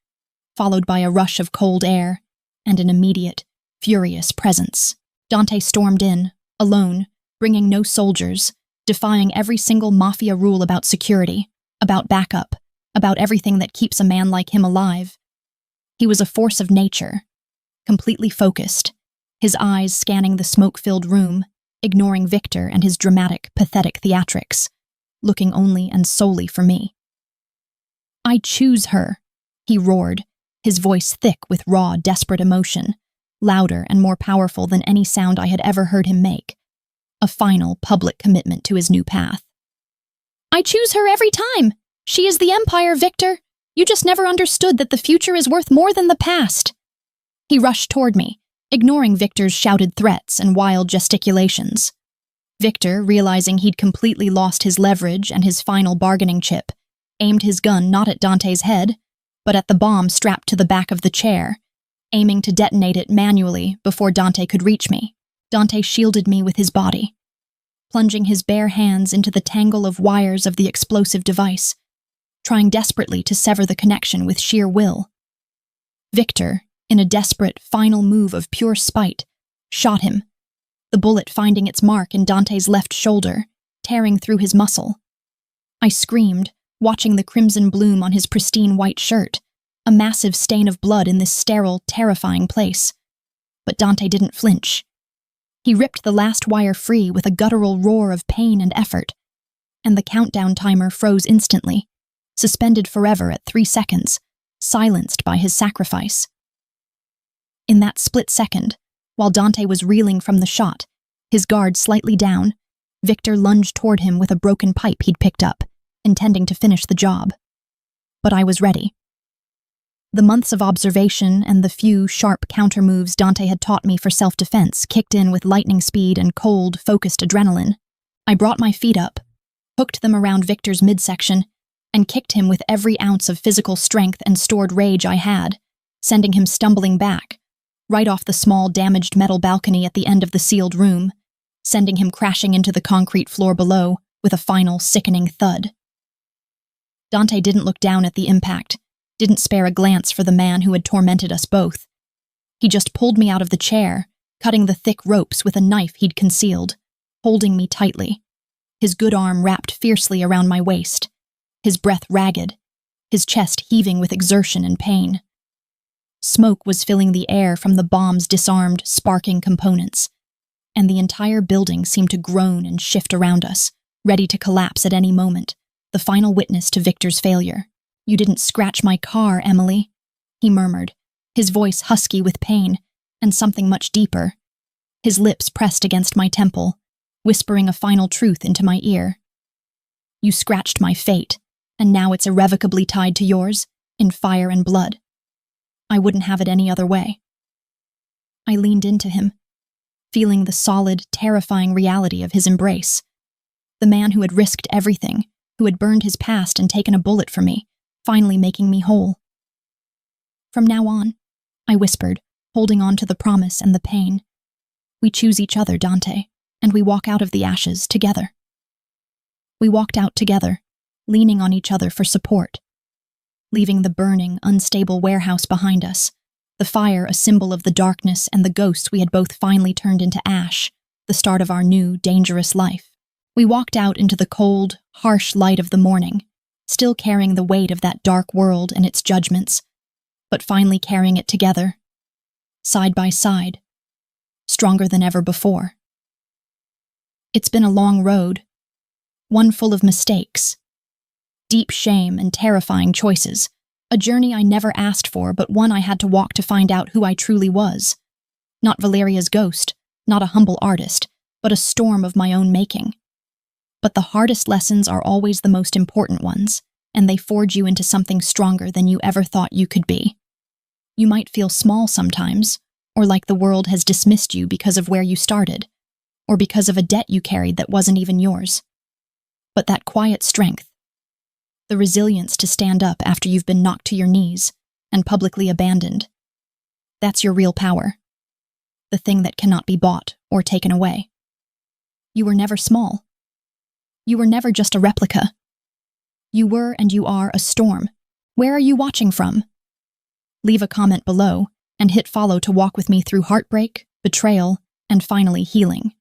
followed by a rush of cold air and an immediate, furious presence. Dante stormed in, alone, bringing no soldiers, defying every single mafia rule about security, about backup, about everything that keeps a man like him alive. He was a force of nature, completely focused, his eyes scanning the smoke-filled room, ignoring Victor and his dramatic, pathetic theatrics, looking only and solely for me. "I choose her," he roared, his voice thick with raw, desperate emotion, louder and more powerful than any sound I had ever heard him make, a final, public commitment to his new path. "I choose her every time! She is the Empire, Victor! You just never understood that the future is worth more than the past!" He rushed toward me, ignoring Victor's shouted threats and wild gesticulations. Victor, realizing he'd completely lost his leverage and his final bargaining chip, aimed his gun not at Dante's head, but at the bomb strapped to the back of the chair, aiming to detonate it manually before Dante could reach me. Dante shielded me with his body, plunging his bare hands into the tangle of wires of the explosive device, trying desperately to sever the connection with sheer will. Victor, in a desperate, final move of pure spite, shot him, the bullet finding its mark in Dante's left shoulder, tearing through his muscle. I screamed, watching the crimson bloom on his pristine white shirt, a massive stain of blood in this sterile, terrifying place. But Dante didn't flinch. He ripped the last wire free with a guttural roar of pain and effort, and the countdown timer froze instantly, suspended forever at 3 seconds, silenced by his sacrifice. In that split second, while Dante was reeling from the shot, his guard slightly down, Victor lunged toward him with a broken pipe he'd picked up, intending to finish the job. But I was ready. The months of observation and the few sharp counter-moves Dante had taught me for self-defense kicked in with lightning speed and cold, focused adrenaline. I brought my feet up, hooked them around Victor's midsection, and kicked him with every ounce of physical strength and stored rage I had, sending him stumbling back, right off the small damaged metal balcony at the end of the sealed room, sending him crashing into the concrete floor below with a final sickening thud. Dante didn't look down at the impact, didn't spare a glance for the man who had tormented us both. He just pulled me out of the chair, cutting the thick ropes with a knife he'd concealed, holding me tightly, his good arm wrapped fiercely around my waist, his breath ragged, his chest heaving with exertion and pain. Smoke was filling the air from the bomb's disarmed, sparking components, and the entire building seemed to groan and shift around us, ready to collapse at any moment, the final witness to Victor's failure. "You didn't scratch my car, Emily," he murmured, his voice husky with pain, and something much deeper. His lips pressed against my temple, whispering a final truth into my ear. "You scratched my fate, and now it's irrevocably tied to yours, in fire and blood. I wouldn't have it any other way." I leaned into him, feeling the solid, terrifying reality of his embrace. The man who had risked everything, who had burned his past and taken a bullet for me, finally making me whole. "From now on," I whispered, holding on to the promise and the pain, "we choose each other, Dante, and we walk out of the ashes together." We walked out together, leaning on each other for support, leaving the burning, unstable warehouse behind us, the fire a symbol of the darkness and the ghosts we had both finally turned into ash, the start of our new, dangerous life. We walked out into the cold, harsh light of the morning, still carrying the weight of that dark world and its judgments, but finally carrying it together, side by side, stronger than ever before. It's been a long road, one full of mistakes, deep shame and terrifying choices, a journey I never asked for, but one I had to walk to find out who I truly was. Not Valeria's ghost, not a humble artist, but a storm of my own making. But the hardest lessons are always the most important ones, and they forge you into something stronger than you ever thought you could be. You might feel small sometimes, or like the world has dismissed you because of where you started, or because of a debt you carried that wasn't even yours. But that quiet strength, the resilience to stand up after you've been knocked to your knees and publicly abandoned, that's your real power, the thing that cannot be bought or taken away. You were never small. You were never just a replica. You were and you are a storm. Where are you watching from? Leave a comment below and hit follow to walk with me through heartbreak, betrayal, and finally healing.